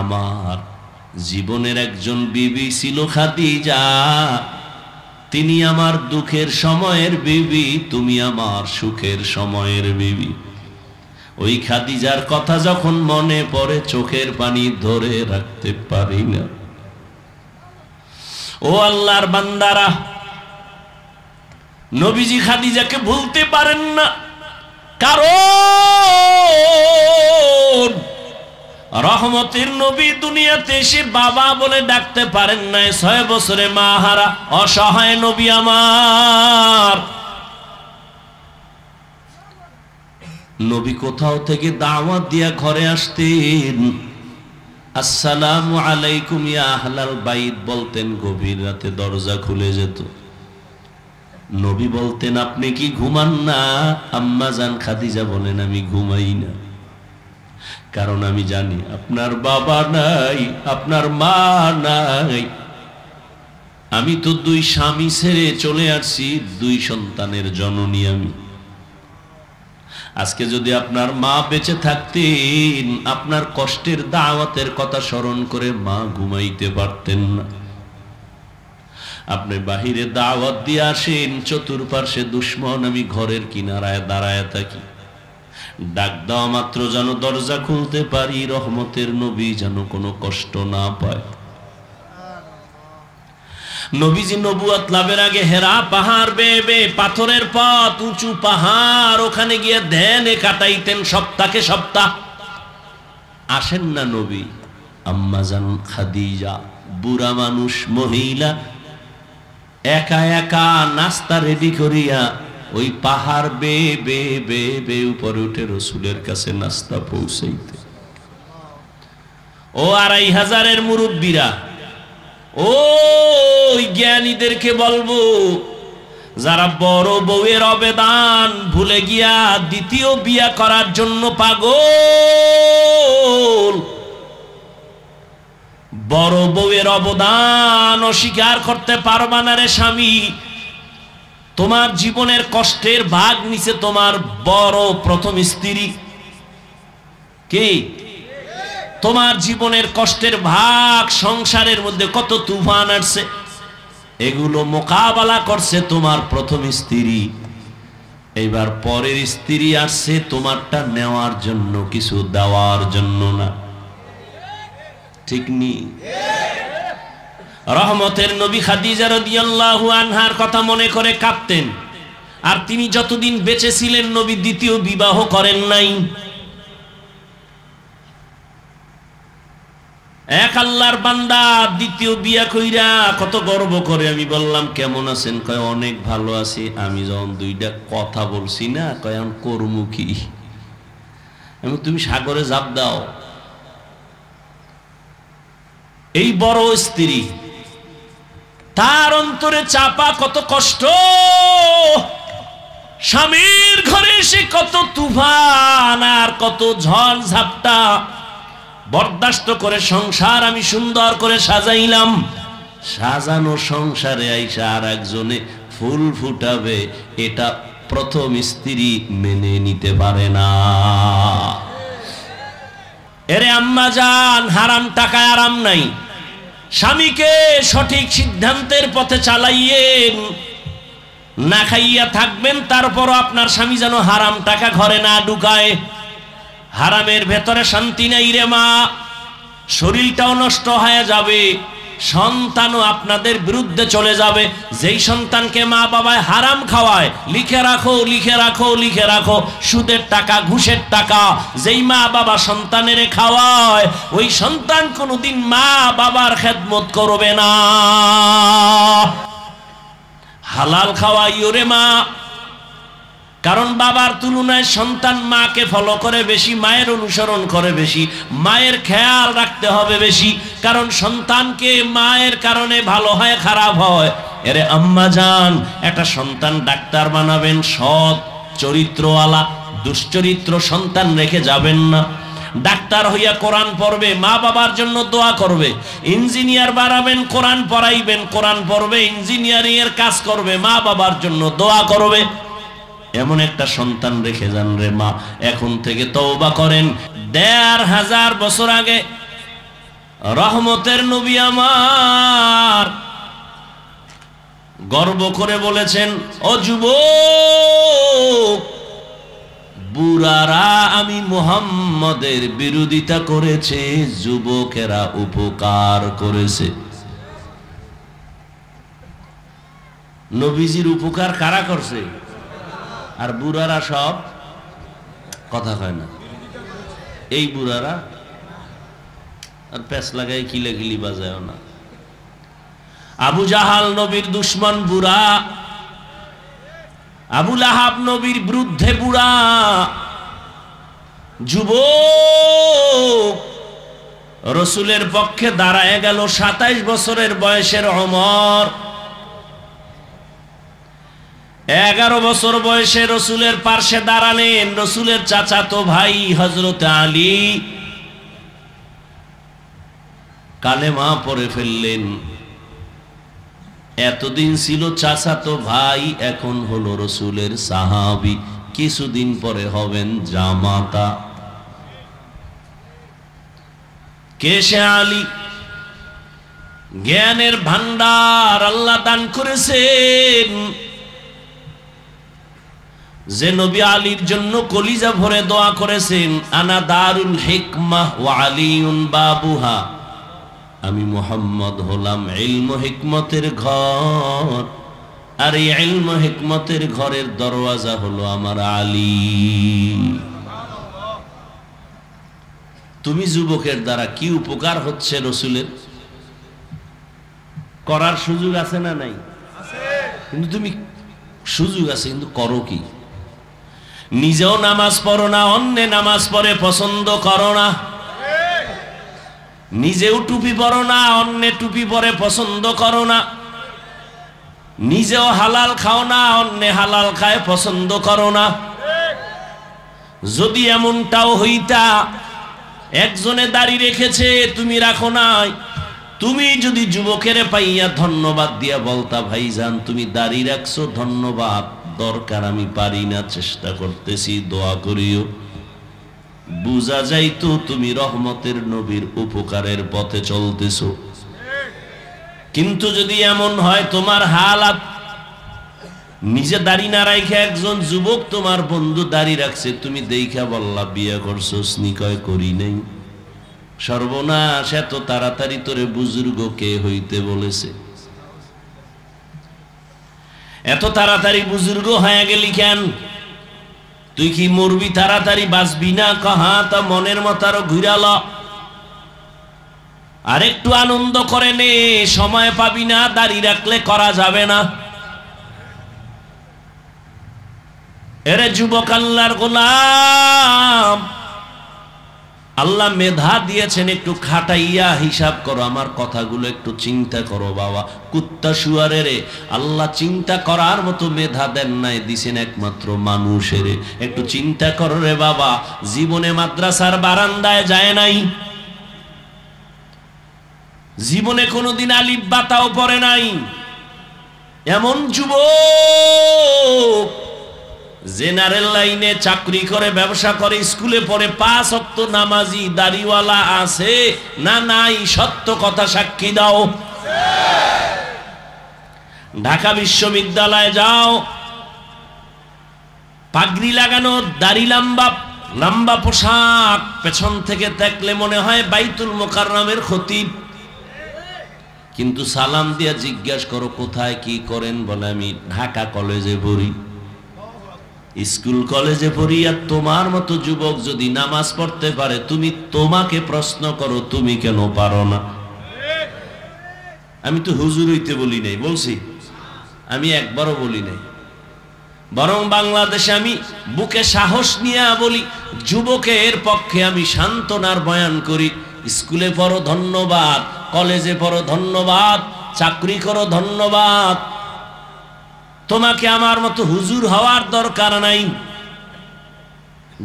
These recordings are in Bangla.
আমার জীবনের একজন বিবি ছিল খাদিজা, তিনি আমার দুঃখের সময়ের বিবি, তুমি আমার সুখের সময়ের বিবি। ওই খাদিজার কথা যখন মনে পড়ে চোখের পানি ধরে রাখতে পারি না। ও আল্লাহর বান্দারা, নবীজি খাদিজাকে ভুলতে পারেন না, কারণ রহমতের নবী দুনিয়াতে এসে বাবা বলে ডাকতে পারেন না। 6 বছরে মা হারা অসহায় নবী আমার। নবী কোথাও থেকে দাওয়াত দিয়া ঘরে আসতেন, আসসালামু আলাইকুম ইয়া আহলাল বাইত বলতেন, গভীর রাতে দরজা খুলে যেত। নবী বলতেন, আপনি কি ঘুমান না? আম্মা জান খাদিজা বলেন, আমি ঘুমাই না, কারণ আমি জানি আপনার বাবা নাই, আপনার মা নাই। আমি তো 2 স্বামী ছেড়ে চলে আসছি, 2 সন্তানের জননী আমি। আজকে যদি আপনার মা বেঁচে থাকতেন, আপনার কষ্টের দাওয়াতের কথা স্মরণ করে মা ঘুমাইতে পারতেন না। আপনি বাহিরে দাওয়াত দিয়ে আসেন, চতুর্পার্শ্বে দুশ্মন, আমি ঘরের কিনারায় দাঁড়ায় থাকি, ডাক দেওয়া মাত্র যেন দরজা খুলতে পারি, রহমতের নবী যেন কোনো কষ্ট না পায়। নবীজি নবুয়ত লাভের আগে হেরা পাহাড় বেয়ে বেয়ে, পাথরের পথ, উঁচু পাহাড়, ওখানে গিয়ে ধ্যানে কাটাইতেন সপ্তাহে সপ্তাহ। আসেন না নবী, আম্মা জান খাদিজা বুড়া মানুষ মহিলা একা একা নাস্তা রেডি করিয়া ওই পাহাড় বেয়ে বেয়ে বেয়ে বেয়ে উপরে উঠে রসুলের কাছে নাস্তা পৌঁছাইতে। ও 2500-এর মুরব্বীরা, ও জ্ঞানীদেরকে বলবো, যারা বড় বউয়ের অবেদান ভুলে গিয়া দ্বিতীয় বিয়া করার জন্য পাগল, বড় বউয়ের অবদান অস্বীকার করতে পারবা না রে স্বামী। তোমার জীবনের কষ্টের ভাগ নিচে তোমার বড় প্রথম স্ত্রী। কে? তোমার জীবনের কষ্টের ভাগ, সংসারের মধ্যে কত তুফান আসছে, এগুলো মোকাবেলা করছে তোমার প্রথম স্ত্রী। এইবার পরের স্ত্রী আসছে তোমারটা নেওয়ার জন্য, কিছু দেওয়ার জন্য না। ঠিক নি? রহমতের নবী খাদিজা রাদিয়াল্লাহু আনহার কথা মনে করে কাঁদতেন। আর তিনি যতদিন বেঁচে ছিলেন নবী দ্বিতীয় বিবাহ করেন নাই। এক আল্লাহর বান্দা দ্বিতীয় বিয়া কইরা কত গর্ব করে। আমি বললাম, কেমন আছেন? কয়, অনেক ভালো আছি। আমি যখন 2টা কথা বলছি না, কয় আমি করমু কি? আমি, তুমি সাগরে ঝাঁপ দাও। এই বড় স্ত্রী, তার অন্তরে চাপা কত কষ্ট, স্বামীর ঘরে এসে কত তুফান আর কত ঝড় ঝাপটা বরদাস্ত করে সংসার আমি সুন্দর করে সাজাইলাম। সাজানো সংসারে আইসা আর একজনে ফুল ফুটাবে, এটা প্রথম স্ত্রী মেনে নিতে পারে না। এরে আম্মা জান, হারাম টাকায় আরাম নাই। স্বামীকে সঠিক সিদ্ধান্তের পথে চালাইয়েন, না খাইয়া থাকবেন, তারপরও আপনার স্বামী যেন হারাম টাকা ঘরে না ঢুকায়। হারামের ভেতরে শান্তি নাই রে মা, শরীরটাও নষ্ট হয়ে যাবে, সন্তানও আপনাদের বিরুদ্ধে চলে যাবে। যেই সন্তানকে মা বাবায় হারাম খাওয়ায়, লিখে রাখো লিখে রাখো লিখে রাখো, সুদের টাকা, ঘুষের টাকা যেই মা বাবা সন্তানের খাওয়ায়, ওই সন্তান কোনোদিন মা বাবার খেদমত করবে না। হালাল খাওয়াইও রে মা, কারণ বাবার তুলনায় সন্তান মাকে ফলো করে বেশি, মায়ের অনুসরণ করে বেশি, মায়ের খেয়াল রাখতে হবে বেশি, কারণ সন্তানকে মায়ের কারণে ভালো হয় খারাপ হয়। এরে আম্মা জান, একটা সন্তান ডাক্তার বানাবেন, সৎ চরিত্রওয়ালা, দুশ্চরিত্র সন্তান রেখে যাবেন না। ডাক্তার হইয়া কোরআন পড়বে, মা বাবার জন্য দোয়া করবে। ইঞ্জিনিয়ার বানাবেন, কোরআন পড়াইবেন, কোরআন পড়বে, ইঞ্জিনিয়ারিং এর কাজ করবে, মা বাবার জন্য দোয়া করবে। এমন একটা সন্তান রেখে যান রে মা। এখন থেকে তওবা করেন। 1500 বছর আগে রহমতের নবী আমার গর্ব করে বলেছেন, ও যুবক, বুড়ারা আমি মুহাম্মদের বিরোধিতা করেছে, যুবকেরা উপকার করেছে। নবীজির উপকার কারা করছে? আর বুড়ারা সব কথা কয় না। এই বুড়ারা আর প্যাচ লাগাই কিলাকিলি বাজায় না। আবু জাহাল নবীর দুশ্মন বুড়া, আবু লাহাব নবীর বিরুদ্ধে বুড়া, যুবক রসুলের পক্ষে দাঁড়ায় গেল 27 বছরের বয়সের ওমর। 11 বছর বয়সে রসুলের পার্শ্বে দাঁড়ালেন রসুলের চাচাতো ভাই হযরত আলী, কালেমা পড়ে ফেললেন। এতদিন ছিল চাচাতো ভাই, এখন হলো রসুলের সাহাবী, কিছুদিন পরে হবেন জামাতা। কে সে আলী? জ্ঞানের ভান্ডার আল্লাহ দান করেছেন, যে নবী আলীর জন্য কলিজা ভরে দোয়া করেছেন, আনা দারুল হিকমাহ ওয়া আলিউন বাবুহা, আমি মুহাম্মদ হলাম ইলম হিকমতের ঘর, আর এই ইলম হিকমতের ঘরের দরওয়াজা হলো আমার আলী। তুমি যুবকের দ্বারা কি উপকার হচ্ছে রসুলের? করার সুযোগ আছে না নাই? কিন্তু তুমি সুযোগ আছে, কিন্তু করো কি? নিজেও নামাজ পড়ো না, অন্যে নামাজ পড়ে পছন্দ করো না। নিজেও টুপি পরো না, অন্যে টুপি পরে পছন্দ করো না। নিজেও হালাল খাও না, অন্যে হালাল খায় পছন্দ করো না। যদি এমনটাও হইতা, একজনে দাড়ি রেখেছে তুমি রাখো নাই, তুমি যদি যুবকের পাইয়া ধন্যবাদ দিয়া বলতা, ভাইজান তুমি দাড়ি রাখছো, ধন্যবাদ, দরকার আমি পারি না, চেষ্টা করতেছি, দোয়া করিও, বুঝা যাইতো তুমি রহমতের নবীর উপকারের পথে চলতেছো। কিন্তু যদি এমন হয় তোমার হালাত, নিজে দাড়ি না রাখে একজন যুবক তোমার বন্ধু দাড়ি রাখছে, তুমি দেখা বললা বিয়ে করছো, স্নিকয় করি নাই, সর্বনাশ, এত তাড়াতাড়ি তোরে বুজুর্গ কে হইতে বলেছে? এত তাড়াতাড়ি বুজুর্গ হয়ে গেলি কেন? তুই কি মরবি তাড়াতাড়ি, বাঁচবি না? কহা তা মনের মতারও ঘুরাল, আর একটু আনন্দ করে নে, সময় পাবি না, দাড়ি রাখলে করা যাবে না। এরে যুবক আল্লাহর গোলাম, আল্লাহ মেধা দিয়েছেন, একটু খাটাইয়া হিসাব করো, আমার কথাগুলো একটু চিন্তা করো বাবা। কুত্তা শুয়ারের আল্লাহ চিন্তা করার মতো মেধা দেন নাই, দিছেন একমাত্র মানুষের। একটু চিন্তা করো রে বাবা, জীবনে মাদ্রাসার বারান্দায় যায় নাই, জীবনে কোনোদিন আলিফ বাতাও পড়ে নাই, এমন যুবক জেনারেল লাইনে চাকরি করে, ব্যবসা করে, স্কুলে পড়ে, 5 ওয়াক্ত নামাজি, দাড়িওয়ালা আছে না নাই? সত্য কথা সাক্ষী দাও। ঢাকা বিশ্ববিদ্যালয়ে যাও, পাগড়ি লাগানো, দাড়ি লম্বা লম্বা পোশাক, পেছন থেকে দেখলে মনে হয় বাইতুল মোকাররমের খতিব, কিন্তু সালাম দিয়া জিজ্ঞাসা করো কোথায় কি করেন, বলে আমি ঢাকা কলেজে পড়ি, স্কুল কলেজে পড়ি। আর তোমার মতো যুবক যদি নামাজ পড়তে পারে, তুমি তোমাকে প্রশ্ন করো তুমি কেন পারো না? আমি তো হুজুর হইতে বলি নাই, বলছি আমি একবারও বলি নাই, বরং বাংলাদেশে আমি বুকে সাহস নিয়ে বলি, যুবকের পক্ষে আমি সান্ত্বনার বয়ান করি। স্কুলে পড়ো ধন্যবাদ, কলেজে পড়ো ধন্যবাদ, চাকরি করো ধন্যবাদ, তোমাকে আমার মতো হুজুর হওয়ার দরকার নাই।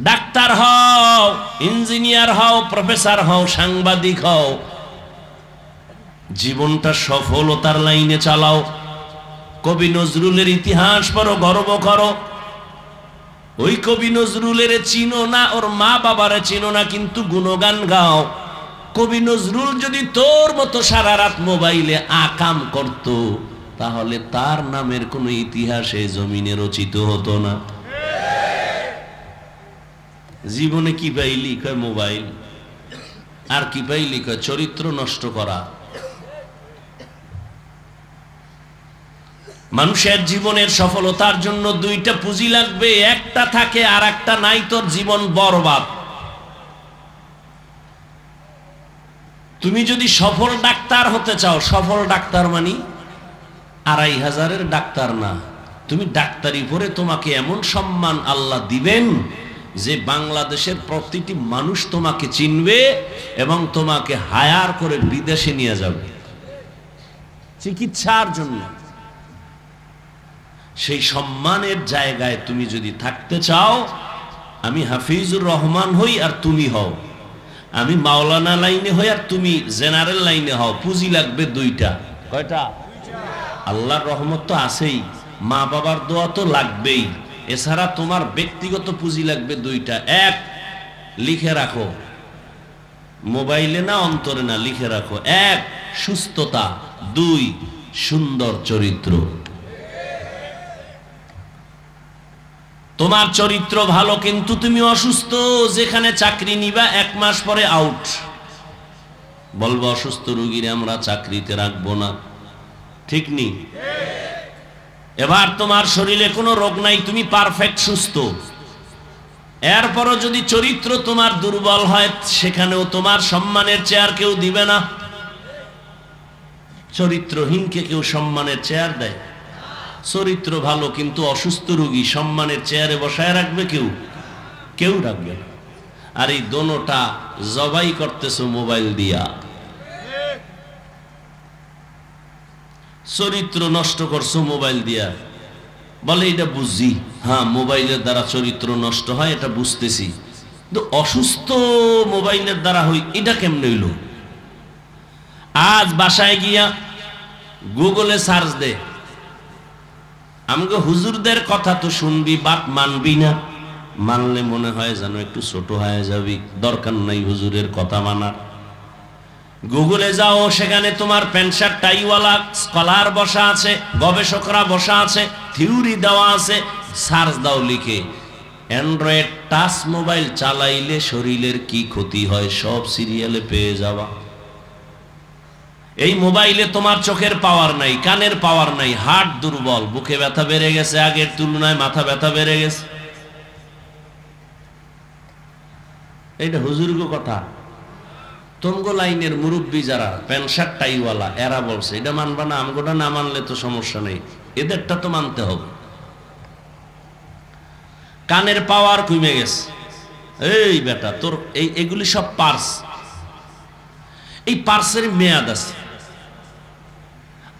ডাক্তার হও, ইঞ্জিনিয়ার হও, প্রফেসর হও, সাংবাদিক হও, জীবনটা সফলতার লাইনে চালাও। কবি নজরুলের ইতিহাস পড়ো, গর্ব করো। ওই কবি নজরুলের চিনো না, ওর মা বাবারে চিনো না, কিন্তু গুণগান গাও। কবি নজরুল যদি তোর মতো সারা রাত মোবাইলে আকাম করত, তাহলে তার নামের কোনো ইতিহাসে জমিনে রচিত হতো না। জীবনে কি পাইলি? কয় মোবাইল। আর কি পাইলি? কয় চরিত্র নষ্ট করা। মানুষের জীবনের সফলতার জন্য দুইটা পুঁজি লাগবে, একটা থাকে আর একটা নাই, তোর জীবন বরবাদ। তুমি যদি সফল ডাক্তার হতে চাও, সফল ডাক্তার মানে ২৫০০০-এর ডাক্তার না, তুমি ডাক্তারি পড়ে তোমাকে এমন সম্মান আল্লাহ দিবেন যে বাংলাদেশের প্রতিটি মানুষ তোমাকে চিনবে এবং তোমাকে হায়ার করে বিদেশে নিয়ে যাবে চিকিৎসার জন্য। সেই সম্মানের জায়গায় তুমি যদি থাকতে চাও, আমি হাফিজুর রহমান হই আর তুমি হও, আমি মাওলানা লাইনে হই আর তুমি জেনারেল লাইনে হও, পুঁজি লাগবে দুইটা। কয়টা? আল্লাহর রহমত তো আছেই, মা বাবার দোয়া তো লাগবেই, এছাড়া তোমার ব্যক্তিগত পুঁজি লাগবে দুইটা। এক, লিখে রাখো, মোবাইলে না অন্তরে না, লিখে রাখো। এক, সুস্থতা। দুই, সুন্দর চরিত্র। তোমার চরিত্র ভালো কিন্তু তুমি অসুস্থ, যেখানে চাকরি নিবা 1 মাস পরে আউট, বলবো অসুস্থ রোগীরে আমরা চাকরিতে রাখবো না, ঠিক নেই? এবার তোমার শরীরে কোনো রোগ নাই, তুমি পারফেক্ট সুস্থ, এরপরও যদি চরিত্র তোমার দুর্বল হয়, সেখানেও তোমার সম্মানের চেয়ার কেউ দিবে না। চরিত্রহীনকে কেউ সম্মানের চেয়ার দেয়? চরিত্র ভালো কিন্তু অসুস্থ রোগী সম্মানের চেয়ারে বসায় রাখবে? কেউ রাখবে না। আর এই দোনোটা জবাই করতেছো মোবাইল দিয়া, চরিত্র নষ্ট করছো মোবাইল দিয়া। বলে এটা বুঝি, হ্যাঁ মোবাইলের দ্বারা চরিত্র নষ্ট হয়, এটা বুঝতেছি, কিন্তু অসুস্থ মোবাইলের দ্বারা হই, এটা কেমনে হইল? আজ বাসায় গিয়া গুগলে সার্চ দে, আমাকে হুজুরদের কথা তো শুনবি, বাট মানবি না, মানলে মনে হয় যেন একটু ছোট হয়ে যাবি, দরকার নাই হুজুরের কথা মানার। গুগলে যাও, সেখানে তোমার প্যান্ট শার্ট টাইওয়ালা স্কলার বসা আছে, গবেষকরা বসা আছে, থিওরি দেওয়া আছে, সার্চ দাও লিখে, অ্যান্ড্রয়েড টাচ মোবাইল চালাইলে শরীরের কি ক্ষতি হয় সব সিরিয়ালে পেয়ে যাওয়া। এই মোবাইলে তোমার চোখের পাওয়ার নাই, কানের পাওয়ার নাই, হার্ট দুর্বল, বুকে ব্যথা বেড়ে গেছে, আগের তুলনায় মাথা ব্যথা বেড়ে গেছে। এইটা হুজুরগো কথা, তোমগো লাইনের মুরব্বী যারা প্যান্ট শার্ট টাইওয়ালা, এরা বলছে, এটা মানবা না? আমগোটা না মানলে তো সমস্যা নেই, এদেরটা তো মানতে হবে। কানের পাওয়ার কমে গেছে, এই বেটা তোর এগুলি সব পার্স, এই পার্সের মেয়াদ আছে,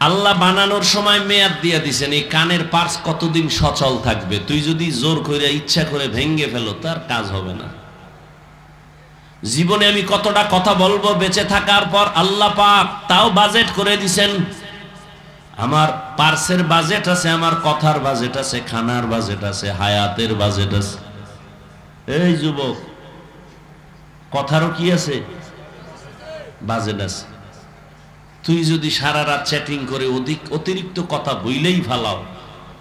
আল্লাহ বানানোর সময় মেয়াদ দিয়ে দিছেন, এই কানের পার্স কতদিন সচল থাকবে। তুই যদি জোর করে ইচ্ছা করে ভেঙ্গে ফেলো, তার কাজ হবে না। জীবনে আমি কতটা কথা বলবো বেঁচে থাকার পর, আল্লাহ পাক তাও বাজেট করে দিছেন। আমার পার্সের বাজেট আছে, আমার কথার বাজেট আছে, খানার বাজেট আছে, হায়াতের বাজেট আছে। এই যুবক, কথারও কি আছে? বাজেট আছে। তুই যদি সারা রাত চ্যাটিং করে অতিরিক্ত কথা বইলেই ফালাও,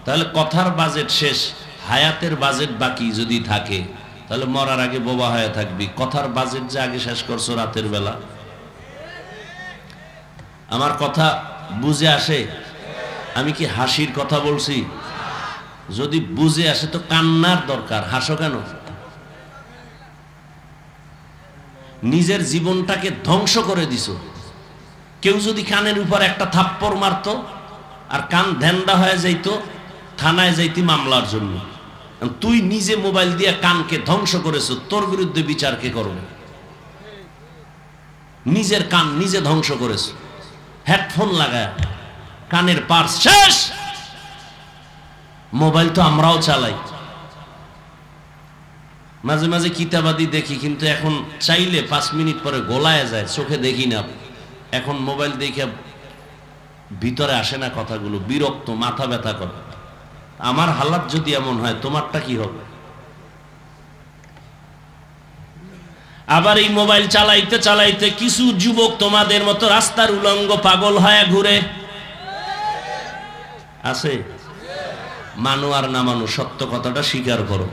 তাহলে কথার বাজেট শেষ, হায়াতের বাজেট বাকি যদি থাকে, তাহলে মরার আগে বোবা হয়ে থাকবি। কথার বাজেট যে আগে শেষ করছো রাতের বেলা। আমার কথা বুঝে আসে? আমি কি হাসির কথা বলছি? যদি বুঝে আসে তো কান্নার দরকার, হাসো কেন? নিজের জীবনটাকে ধ্বংস করে দিছো। কেউ যদি কানের উপর একটা থাপ্পড় মারতো আর কান ধ্যানডা হয়ে যাইতো, থানায় যাইতি মামলার জন্য। তুই নিজে মোবাইল দিয়ে কানকে ধ্বংস করেছো, তোর বিরুদ্ধে বিচার কে করবে? নিজের কান নিজে ধ্বংস করেছো, হেডফোন লাগায়, কানের পার্স শেষ। মোবাইল তো আমরাও চালাই, মাঝে মাঝে কিতাবাদি দেখি, কিন্তু এখন চাইলে 5 মিনিট পরে গোলায় যায়, চোখে দেখি না। এখন মোবাইল দেখে ভিতরে আসে না কথাগুলো, বিরক্ত, মাথা ব্যথা করে। আমার হালাত যদি এমন হয়, তোমারটা কি হবে? আবার এই মোবাইল চালাইতে চালাইতে কিছু যুবক তোমাদের মতো রাস্তার উলঙ্গ পাগল হয়ে ঘুরে আছে। মানো আর না মানো, সত্য কথাটা স্বীকার করো।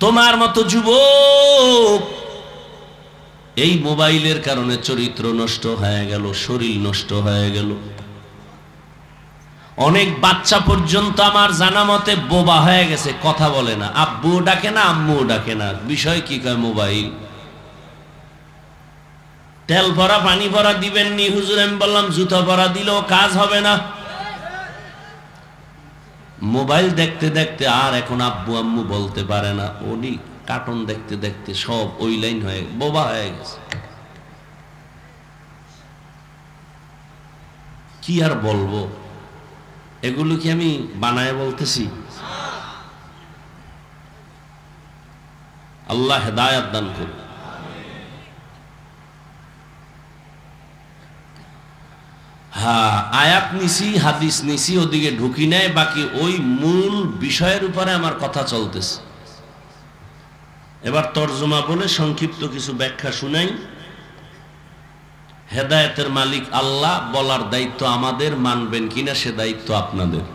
তোমার মতো যুবক এই মোবাইলের কারণে চরিত্র নষ্ট হয়ে গেল, শরীর নষ্ট হয়ে গেল। অনেক বাচ্চা পর্যন্ত আমার জানা মতে বোবা হয়ে গেছে, কথা বলে না, আব্বু ডাকে না, আম্মু ডাকে না, বিষয় কি কয় মোবাইল। তেল ভরা পানি ভরা দিবেন নি হুজুর, আমি বললাম জুতা ভরা দিলেও কাজ হবে না। মোবাইল দেখতে দেখতে আর এখন আব্বু আম্মু বলতে পারে না, উনি কার্টুন দেখতে দেখতে সব ওই লাইন হয়ে বোবা হয়ে গেছে। কি আর বলবো, এগুলো কি আমি বানায় বলতেছি? আল্লাহ হেদায়েত দান করুন। হ্যাঁ, আয়াত নিছি, হাদিস নিছি, ওদিকে ঢুকি নাই, বাকি ওই মূল বিষয়ের উপরে আমার কথা চলতেছে। এবার তর্জমা বলে সংক্ষিপ্ত কিছু ব্যাখ্যা শুনাই। হেদায়েতের মালিক আল্লাহ, বলার দায়িত্ব আমাদের, মানবেন কিনা সে দায়িত্ব আপনাদের।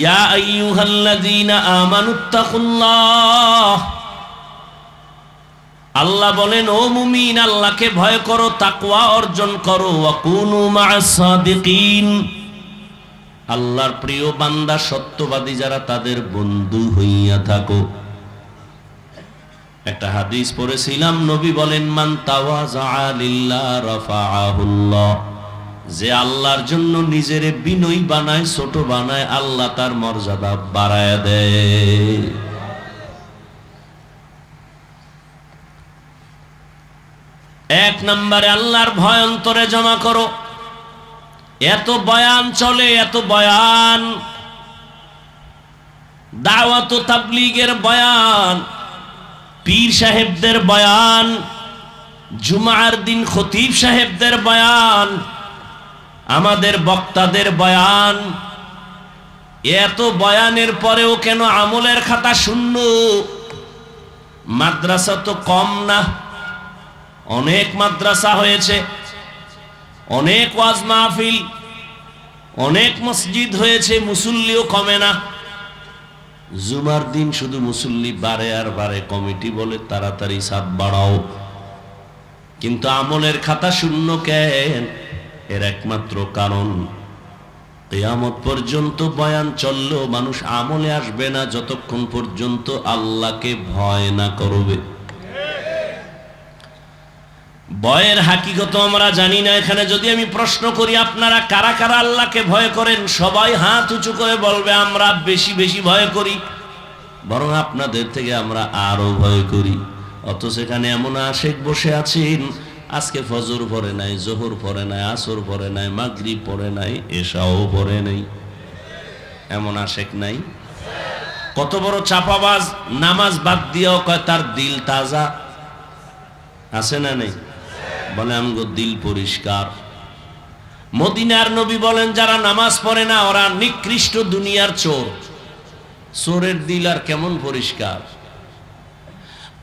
ইয়া আইয়ুহাল্লাযীনা আমানুত্তাকুল্লাহ, আল্লাহ বলেন ও মুমিন আল্লাহকে ভয় করো, তাকওয়া অর্জন করো। ওয়া কুনু মা'আস সাদিকিন, আল্লাহর প্রিয় বান্দা সত্যবাদী যারা তাদের বন্ধু হইয়া থাকো। একটা হাদিস পড়েছিলাম, নবী বলেন মান তাওয়াযা লিল্লাহ রাফাআহুল্লাহ, যে আল্লাহর জন্য নিজের বিনয়ী বানায়, ছোট বানায়, আল্লাহ তার মর্যাদা বাড়ায় দেয়। এক নম্বরে আল্লাহর ভয় অন্তরে জমা করো। এত বয়ান চলে, এত বয়ান, দাওয়াত ও তাবলীগের বয়ান, পীর সাহেবদের বয়ান, জুমার দিন খতিব সাহেবদের বয়ান, আমাদের বক্তাদের বয়ান, এত বয়ানের পরেও কেন আমলের খাতা শূন্য? মাদ্রাসা তো কম না, অনেক মাদ্রাসা হয়েছে, অনেক ওয়াজ মাহফিল, অনেক মসজিদ হয়েছে, মুসল্লিও কমে না। জুমার দিন শুধু মুসল্লি বাড়ে আর বাড়ে, কমিটি বলে তাড়াতাড়ি সাত বাড়াও, কিন্তু আমলের খাতা শূন্য কেন? এর একমাত্র কারণ কিয়ামত পর্যন্ত বয়ান চললেও মানুষ আমলে আসবে না যতক্ষণ পর্যন্ত আল্লাহকে ভয় না করবে। ভয়ের হাকিকত আমরা জানি না। এখানে যদি আমি প্রশ্ন করি আপনারা কারা কারা আল্লাহকে ভয় করেন, সবাই হাত উঁচু করে বলবে আমরা বেশি বেশি ভয় করি, বরং আপনাদের থেকে আমরা আরো ভয় করি। অথচ সেখানে এমন আশেক বসে আছেন, আজকে ফজর পড়ে নাই, জোহর পড়ে নাই, আসর পড়ে নাই, মাগরিব পড়ে নাই, এশাও পড়ে নাই, এমন আশেক নাই? কত বড় চাপাবাজ, নামাজ বাদ দিয়েও কয় তার দিল তাজা, আছে না নেই? বলে আমগো দিল পরিষ্কার। মদিনার নবী বলেন যারা নামাজ পড়ে না ওরা নিকৃষ্ট দুনিয়ার চোর। চোরের দিল আর কেমন পরিষ্কার।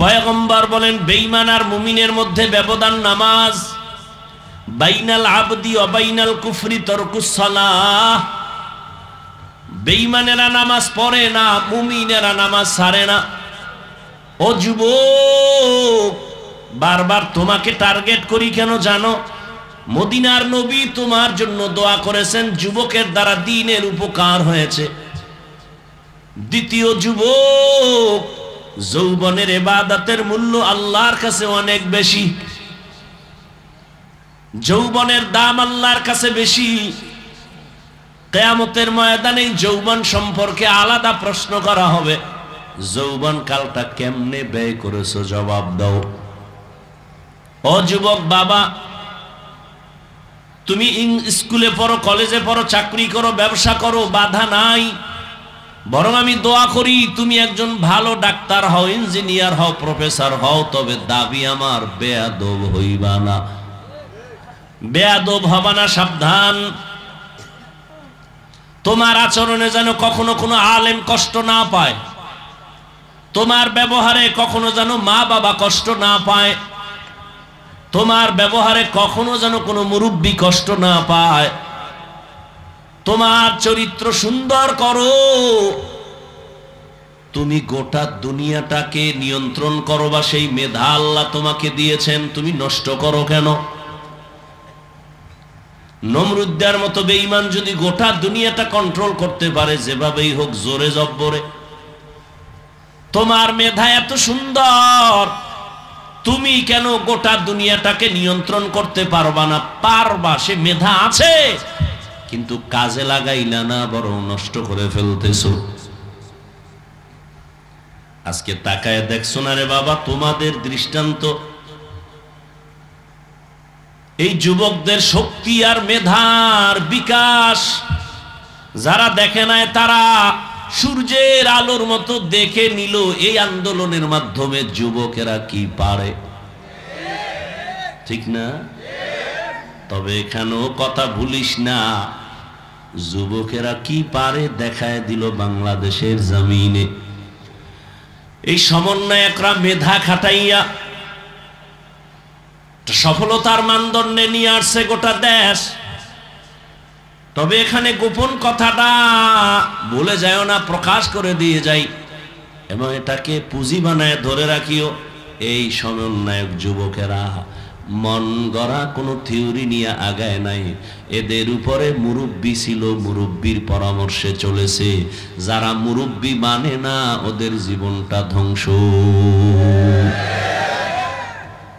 পয়গম্বর বলেন বেঈমান আর মুমিনের মধ্যে ব্যবধান নামাজ। বাইনাল আবদি ওয়া বাইনাল কুফরি তারকুস সালাহ। বেঈমানেরা নামাজ পড়ে না, মুমিনেরা নামাজ ছাড়ে না। ও যুবক, বারবার তোমাকে টার্গেট করি কেন জানো? মদিনার নবী তোমার জন্য দোয়া করেছেন, যুবকের দ্বারা দ্বীনের উপকার হয়েছে। দ্বিতীয় যুবক, যৌবনের ইবাদতের মূল্য আল্লাহর কাছে অনেক বেশি, যৌবনের দাম আল্লাহর কাছে বেশি। কিয়ামতের ময়দানে যৌবন সম্পর্কে আলাদা প্রশ্ন করা হবে। যৌবন কালটা কেমনে ব্যয় করেছো জবাব দাও। ও যুবক বাবা, তুমি স্কুলে পড়ো, কলেজে পড়ো, চাকরি করো, ব্যবসা করো, বাধা নাই। বরং আমি দোয়া করি তুমি একজন ভালো ডাক্তার হও, ইঞ্জিনিয়ার হও, প্রফেসর হও, তবে দাবি আমার বেয়াদব হইবা না। বেয়াদব হবা না, সাবধান। তোমার আচরণে যেন কখনো কোনো আলেম কষ্ট না পায়, তোমার ব্যবহারে কখনো যেন মা বাবা কষ্ট না পায়, তোমার ব্যবহারে কখনো যেন কোনো মুরব্বী কষ্ট না পায়। তোমার চরিত্র সুন্দর করো। তুমি গোটা দুনিয়াটাকে নিয়ন্ত্রণ করো, বা সেই মেধা আল্লাহ তোমাকে দিয়েছেন, তুমি নষ্ট করো কেন? নমরুদ্দার মতো বেঈমান যদি গোটা দুনিয়াটা কন্ট্রোল করতে পারে, যেভাবেই হোক জোরে জব্বরে, তোমার মেধা এত সুন্দর, তুমি কেন গোটা দুনিয়াটাকে নিয়ন্ত্রণ করতে পারবা না? পারবা, সে মেধা আছে, কিন্তু কাজে লাগাইলা না, বরং নষ্ট করে ফেলতেছো। আজকে তাকায় দেখছো না রে বাবা, তোমাদের দৃষ্টান্ত এই যুবকদের শক্তি আর মেধার বিকাশ যারা দেখে নাই, তারা সূর্যের আলোর মতো দেখে নিল এই আন্দোলনের মাধ্যমে যুবকেরা কি পারে, ঠিক না? তবে এখানেও কথা ভুলিস না, যুবকেরা কি পারে দেখায় দিল বাংলাদেশের জমিনে। এই সমন্বয়করা মেধা খাটাইয়া সফলতার মানদণ্ডে নিয়ে আসছে গোটা দেশ। তবে এখানে গোপন কথাটা বলে যায় না, প্রকাশ করে দিয়ে যাই, এবং এটাকে পুঁজি বানায় ধরে রাখিও। এই সমন্বয়ক যুবকেরা মন গড়া কোনো থিওরি নিয়ে আগায় নাই, এদের উপরে মুরব্বী ছিল, মুরব্বীর পরামর্শে চলেছে। যারা মুরব্বী মানে না, ওদের জীবনটা ধ্বংস।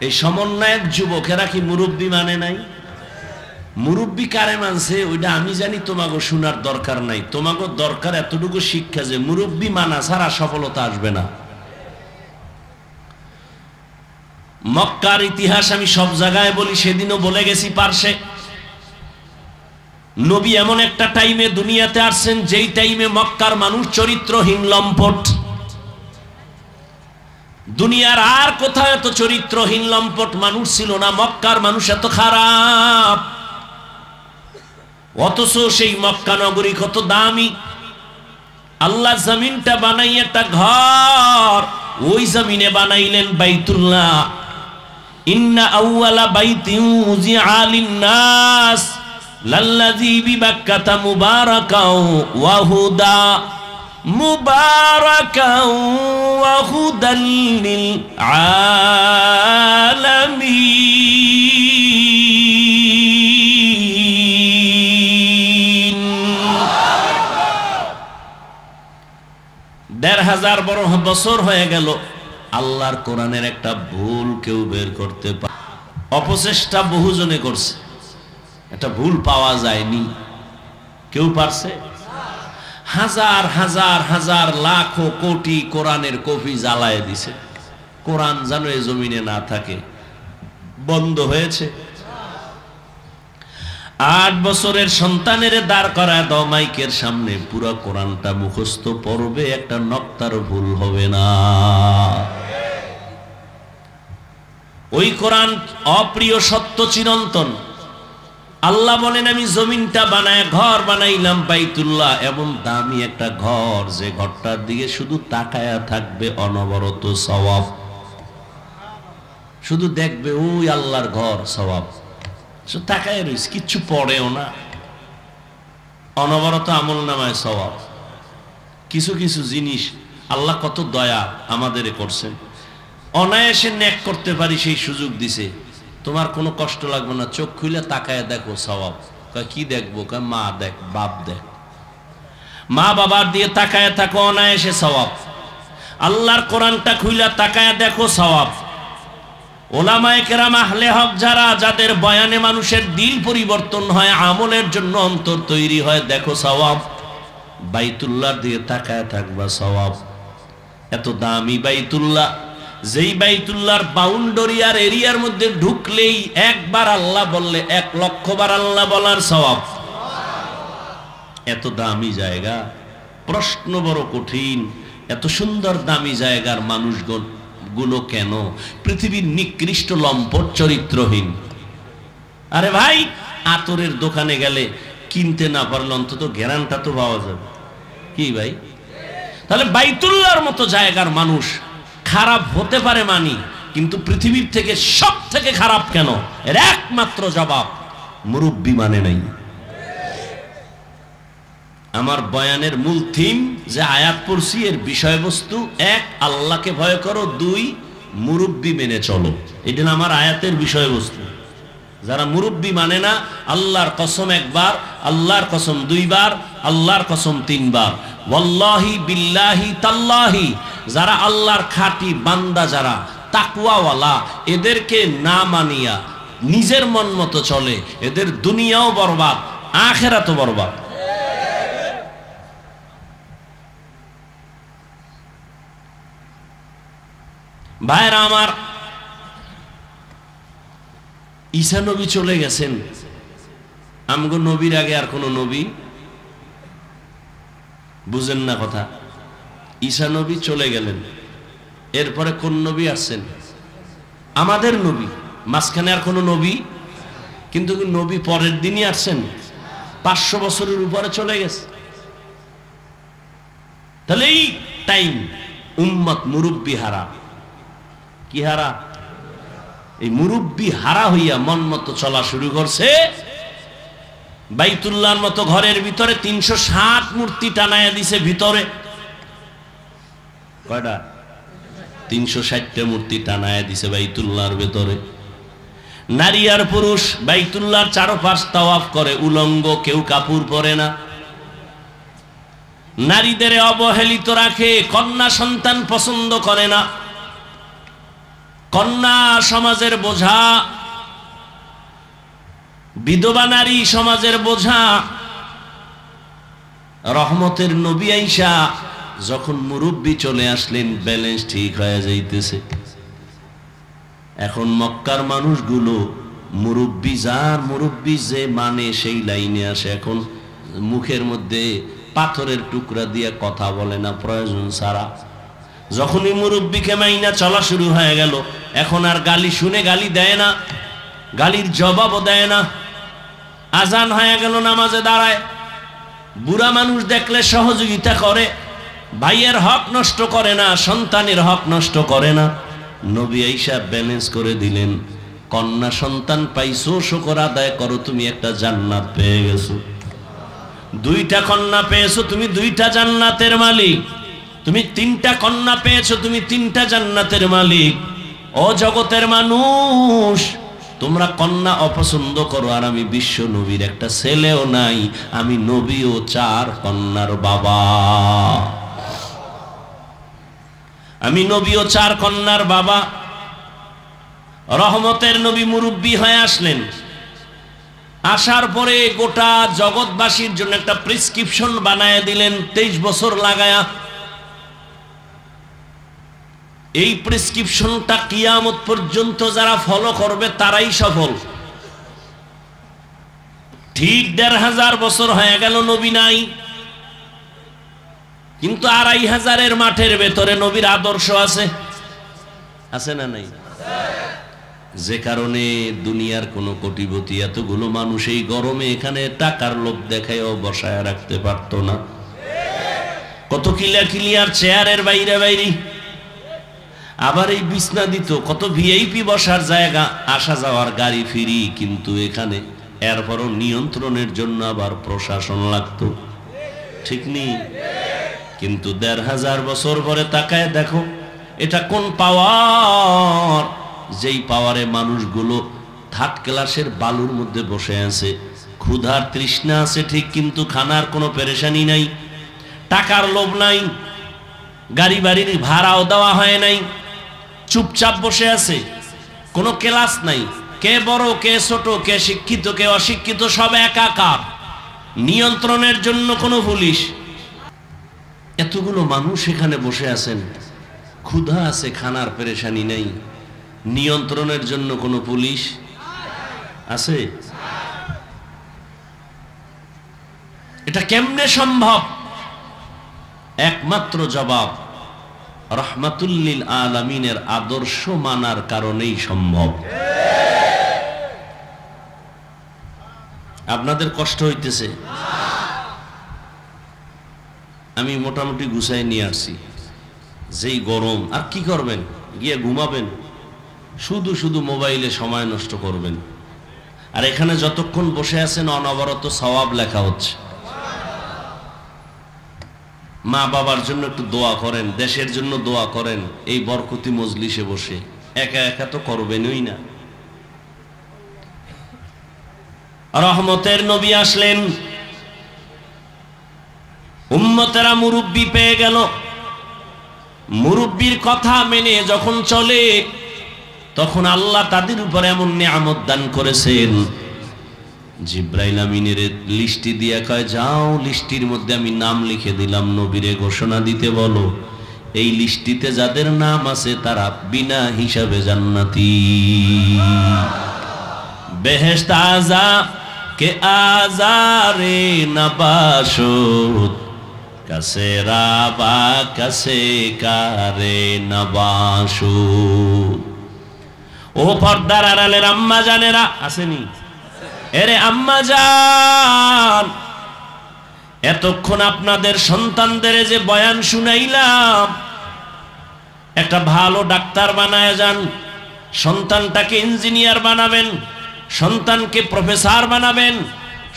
এই সমন্বয়ক যুবকেরা কি মুরব্বী মানে নাই? মুরব্বী কারে মানছে ওইটা আমি জানি, তোমাকে শোনার দরকার নাই। তোমাকে দরকার এতটুকু শিক্ষা যে মুরব্বী মানা ছাড়া সফলতা আসবে না। মক্কার ইতিহাস আমি সব জায়গায় বলি, সেদিনও বলে গেছি পারসে। নবী এমন একটা টাইমে দুনিয়াতে আসছেন, যেই টাইমে মক্কার মানুষ চরিত্রহীন, লম্পট। দুনিয়ার আর কোথাও এত চরিত্রহীন লম্পট মানুষ ছিল না, মক্কার মানুষ এত খারাপ। অথচ সেই মক্কা নগরী কত দামি। আল্লাহ জমিনটা বানাই একটা ঘর, ওই জমিনে বানাইলেন বাইতুল্লাহ। ইন্না আউয়ালা বাইতিন উযিআ লিন-নাস লাল্লাযী বিবাক্কাতা মুবারাকাও ওয়া হুদা, মুবারাকাও ওয়া হুদাল লিল আলামিন। ১৫০০ বছর হয়ে গেল, আল্লাহর কোরআনের একটা ভুল কেউ বের করতে পারে? অপচেষ্টা বহুজনে করছে, একটা ভুল পাওয়া যায়নি। কেউ পারছে? হাজার হাজার হাজার লাখ কোটি কোরআনের কপি জ্বালায় দিছে। কোরআন যেন এই জমিনে না থাকে, বন্ধ হয়েছে। ৮ বছরের সন্তানের দাঁড় করায় দাও মাইকের সামনে, পুরো কোরআনটা মুখস্থ পড়বে, একটা নক্তার ভুল হবে না। ওই কোরআন অপ্রিয় সত্য চিরন্তন। আল্লাহ বলেন আমি জমিনটা বানায় ঘর বানাইলাম বাইতুল্লাহ, এমন দামি একটা ঘর যে ঘরটার দিকে শুধু তাকায়া থাকবে অনবরত সওয়াব। শুধু দেখবে ওই আল্লাহর ঘর, সওয়াব। তাকায় রইস, কিচ্ছু পড়েও না, অনবরত আমল নামায় সওয়াব। কিছু কিছু জিনিস আল্লাহ কত দয়া আমাদের করছেন, অনায়াসে ন্যাক করতে পারি সেই সুযোগ দিছে। তোমার কোনো কষ্ট লাগবে না, চোখ খুলে তাকায় দেখো সওয়াব। কি দেখবো? মা দেখ, বাপ দেখ, মা বাবার দিয়ে তাকায় থাকো, অনায়াসে সওয়াব। আল্লাহর কোরআনটা খুইলা তাকায় দেখো, সওয়াব। ওলামায়ে কেরাম আহলে হক যারা, যাদের বয়ানে মানুষের দিল পরিবর্তন হয়, আমলের জন্য অন্তর তৈরি হয়, দেখো সওয়াব। বাইতুল্লাহর দিয়ে তাকায় থাকবা, সওয়াব। এত দামি বাইতুল্লাহ, যেই বাইতুল্লাহর বাউন্ডারি আর এরিয়ার মধ্যে ঢুকলেই একবার আল্লাহ বললে ১,০০,০০০ বার আল্লাহ বলার সওয়াব। এত দামি জায়গা, প্রশ্ন বড় কঠিন, এত সুন্দর দামি জায়গার মানুষগণ গুলো কেন পৃথিবীর নিকৃষ্ট লম্পট চরিত্রহীন? আরে ভাই, আতরের দোকানে গেলে কিনতে না পারলে অন্তত গ্যারান্টা তো পাওয়া যাবে। কি ভাই? তাহলে বাইতুল্লাহর মতো জায়গার মানুষ খারাপ হতে পারে মানি, কিন্তু পৃথিবীর থেকে সব থেকে খারাপ কেন, এর একমাত্র জবাব মুরব্বি মানে নাই। আমার বয়ানের মূল থিম যে আয়াত পড়ছি এর বিষয়বস্তু, এক আল্লাহকে ভয় করো, দুই মুরব্বি মেনে চলো। এটা আমার আয়াতের বিষয়বস্তু। যারা মুরব্বি মানে না, আল্লাহর কসম একবার, আল্লাহর কসম দুইবার, আল্লাহর কসম তিনবার, ওয়াল্লাহি বিল্লাহি তাল্লাহি, যারা আল্লাহর খাঁটি বান্দা, যারা তাকওয়াওয়ালা, এদেরকে না মানিয়া নিজের মন মতো চলে, এদের দুনিয়াও বরবাদ, আখিরাতও বরবাদ। ভাইরা আমার, ঈসা নবী চলে গেছেন, আমগো নবীর আগে আর কোন নবী? বুঝেন না কথা? ঈসা নবী চলে গেলেন, এরপরে কোন নবী আসছেন? আমাদের নবী। মাঝখানে আর কোন নবী? কিন্তু নবী পরের দিনই আসছেন, 500 বছরের উপরে চলে গেছে। তাহলে এই টাইম উম্মত মুরব্বি হারা। কি হারা? এই মুরব্বি হারা হইয়া মন মতো চলা শুরু করছে। বাইতুল্লাহর মতো ঘরের ভিতরে 360 মূর্তি টানায়া দিছে ভিতরে। কয়টা? 360টা মূর্তি টানায়া দিছে বাইতুল্লাহর ভিতরে। নারী আর পুরুষ বাইতুল্লাহর চারপাশ তাওয়াফ করে উলঙ্গ, কেউ কাপড় পরে না। নারীদের অবহেলিত রাখে, কন্যা সন্তান পছন্দ করে না। কন্যা সমাজের বোঝা, বিধবা নারী সমাজের বোঝা। রহমতের নবী আইসা যখন মুরব্বি চলে আসলেন, ব্যালেন্স ঠিক হয়ে যাইতেছে। এখন মক্কার মানুষগুলো মুরব্বি যার, মুরব্বি যে মানে সেই লাইনে আসে। এখন মুখের মধ্যে পাথরের টুকরা দিয়ে কথা বলে না প্রয়োজন ছাড়া। যখনই মুরব্বিকে মাইনা চলা শুরু হয়ে গেল, এখন আর গালি শুনে গালি দেয় না, গালির জবাবও দেয় না। আজান হয়ে গেল, নামাজে দাঁড়ায়, বুড়া মানুষ দেখলে সহযোগিতা করে, ভাইয়ের হক নষ্ট করে না, সন্তানের হক নষ্ট করে না। নবী আইসা ব্যালেন্স করে দিলেন। কন্যা সন্তান পাইছো, শুকর আদায় করো, তুমি একটা জান্নাত পেয়ে গেছো। দুইটা কন্যা পেয়েছো, তুমি দুইটা জান্নাতের মালিক। তুমি তিনটা কন্যা পেয়েছো, তুমি তিনটা জান্নাতের মালিক। ও জগতের মানুষ, তোমরা কন্যা অপছন্দ করো, আর আমি বিশ্ব নবীর একটা ছেলেও নাই, আমি নবীও 4 কন্যার বাবা। আমি নবীও 4 কন্যার বাবা। রহমতের নবী মুরব্বি হয়ে আসলেন। আসার পরে গোটা জগৎবাসীর জন্য একটা প্রেসক্রিপশন বানায় দিলেন 23 বছর লাগায়া। এই প্রেসক্রিপশনটা কিয়ামত পর্যন্ত যারা ফলো করবে তারাই সফল। ঠিক 1500 বছর হয়ে গেল নবী নাই, কিন্তু 2500 মাঠের ভেতরে নবীর আদর্শ আছে। আছে না নাই? যে কারণে দুনিয়ার কোন কোটিপতি এতগুলো মানুষ এই গরমে এখানে টাকার লোভ দেখায়ও বসায় রাখতে পারত না। কত কিলিয়ার চেয়ারের বাইরে বাইরে, আবার এই বিছনা দিত, কত ভিআইপি বসার জায়গা, আসা যাওয়ার গাড়ি ফিরি, কিন্তু এখানে এরপরও নিয়ন্ত্রণের জন্য আবার প্রশাসন লাগতো। ঠিক নেই? কিন্তু 1500 বছর পরে তাকায় দেখো, এটা কোন পাওয়ার, যেই পাওয়ারে মানুষগুলো 3rd ক্লাসের বালুর মধ্যে বসে আছে। ক্ষুধার তৃষ্ণা আছে ঠিক, কিন্তু খানার কোনো পেরেশানি নাই, টাকার লোভ নাই, গাড়ি বাড়ির ভাড়াও দেওয়া হয় নাই, চুপচাপ বসে আছে, কোনো ক্লাস নাই, কে বড় কে ছোট, কে শিক্ষিত কে অশিক্ষিত, সব একাকার। নিয়ন্ত্রণের জন্য কোনো পুলিশ। এতগুলো মানুষ এখানে বসে আছেন, ক্ষুধা আছে, খানার পেরেশানি নেই, নিয়ন্ত্রণের জন্য কোনো পুলিশ আছে? এটা কেমনে সম্ভব? একমাত্র জবাব রহমাতুল্লিল আলামিনের আদর্শ মানার কারণেই সম্ভব। আপনাদের কষ্ট হইতেছে? আমি মোটামুটি গুছাই নিয়ে আসছি। যেই গরম, আর কি করবেন, গিয়ে ঘুমাবেন, শুধু শুধু মোবাইলে সময় নষ্ট করবেন। আর এখানে যতক্ষণ বসে আছেন অনবরত সওয়াব লেখা হচ্ছে। মা বাবার জন্য একটু দোয়া করেন, দেশের জন্য দোয়া করেন। এই বরকতি মজলিসে বসে একা একা তো করবেনই না। রহমতের নবী আসলেন, উম্মতেরা মুরব্বি পেয়ে গেল। মুরব্বির কথা মেনে যখন চলে, তখন আল্লাহ তাদের উপর এমন নিয়ামত দান করেছেন। জিব্রাইল আমিনের লিস্টি দিয়ে কয়, যাও লিস্টির মধ্যে আমি নাম লিখে দিলাম, নবীরে ঘোষণা দিতে বলো, এই লিস্টিতে যাদের নাম আছে তারা বিনা হিসাবে জান্নাতি। বেহেশত আযা কে আজারে নবাশুত, কাসে রাবা কাসে কারে নবাশুত। ও পর্দার আড়ালের আম্মা জানেরা আসেনি? এরে আম্মা জান, এতক্ষণ আপনাদের সন্তানদের যে বয়ান শুনাইলাম, একটা ভালো ডাক্তার বানায় যান, সন্তানটাকে ইঞ্জিনিয়ার বানাবেন, সন্তানকে প্রফেসর বানাবেন,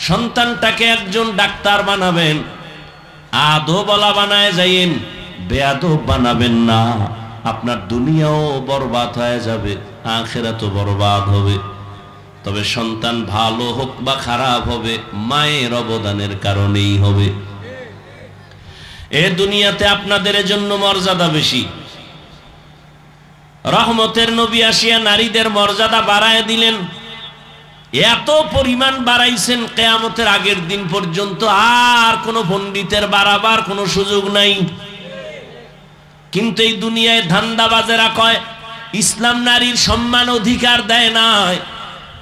সন্তানটাকে একজন ডাক্তার বানাবেন। আদবওয়ালা বানায় যাইয়েন, বেয়াদব বানাবেন না। আপনার দুনিয়াও বরবাদ হয়ে যাবে, আখিরাতও বরবাদ হবে। তবে সন্তান ভালো হোক বা খারাপ হবে, মায়ের অবদানের কারণেই হবে। এ দুনিয়াতে আপনাদের জন্য মর্যাদা বেশি। রহমতের নবী আসিয়া নারীদের মর্যাদা বাড়ায় দিলেন। এত পরিমাণ বাড়াইছেন, কিয়ামতের আগের দিন পর্যন্ত আর কোনো পণ্ডিতের বাড়াবার কোনো সুযোগ নাই। কিন্তু এই দুনিয়ায় ধান্দাবাজেরা কয় ইসলাম নারীর সম্মান অধিকার দেয় নাই।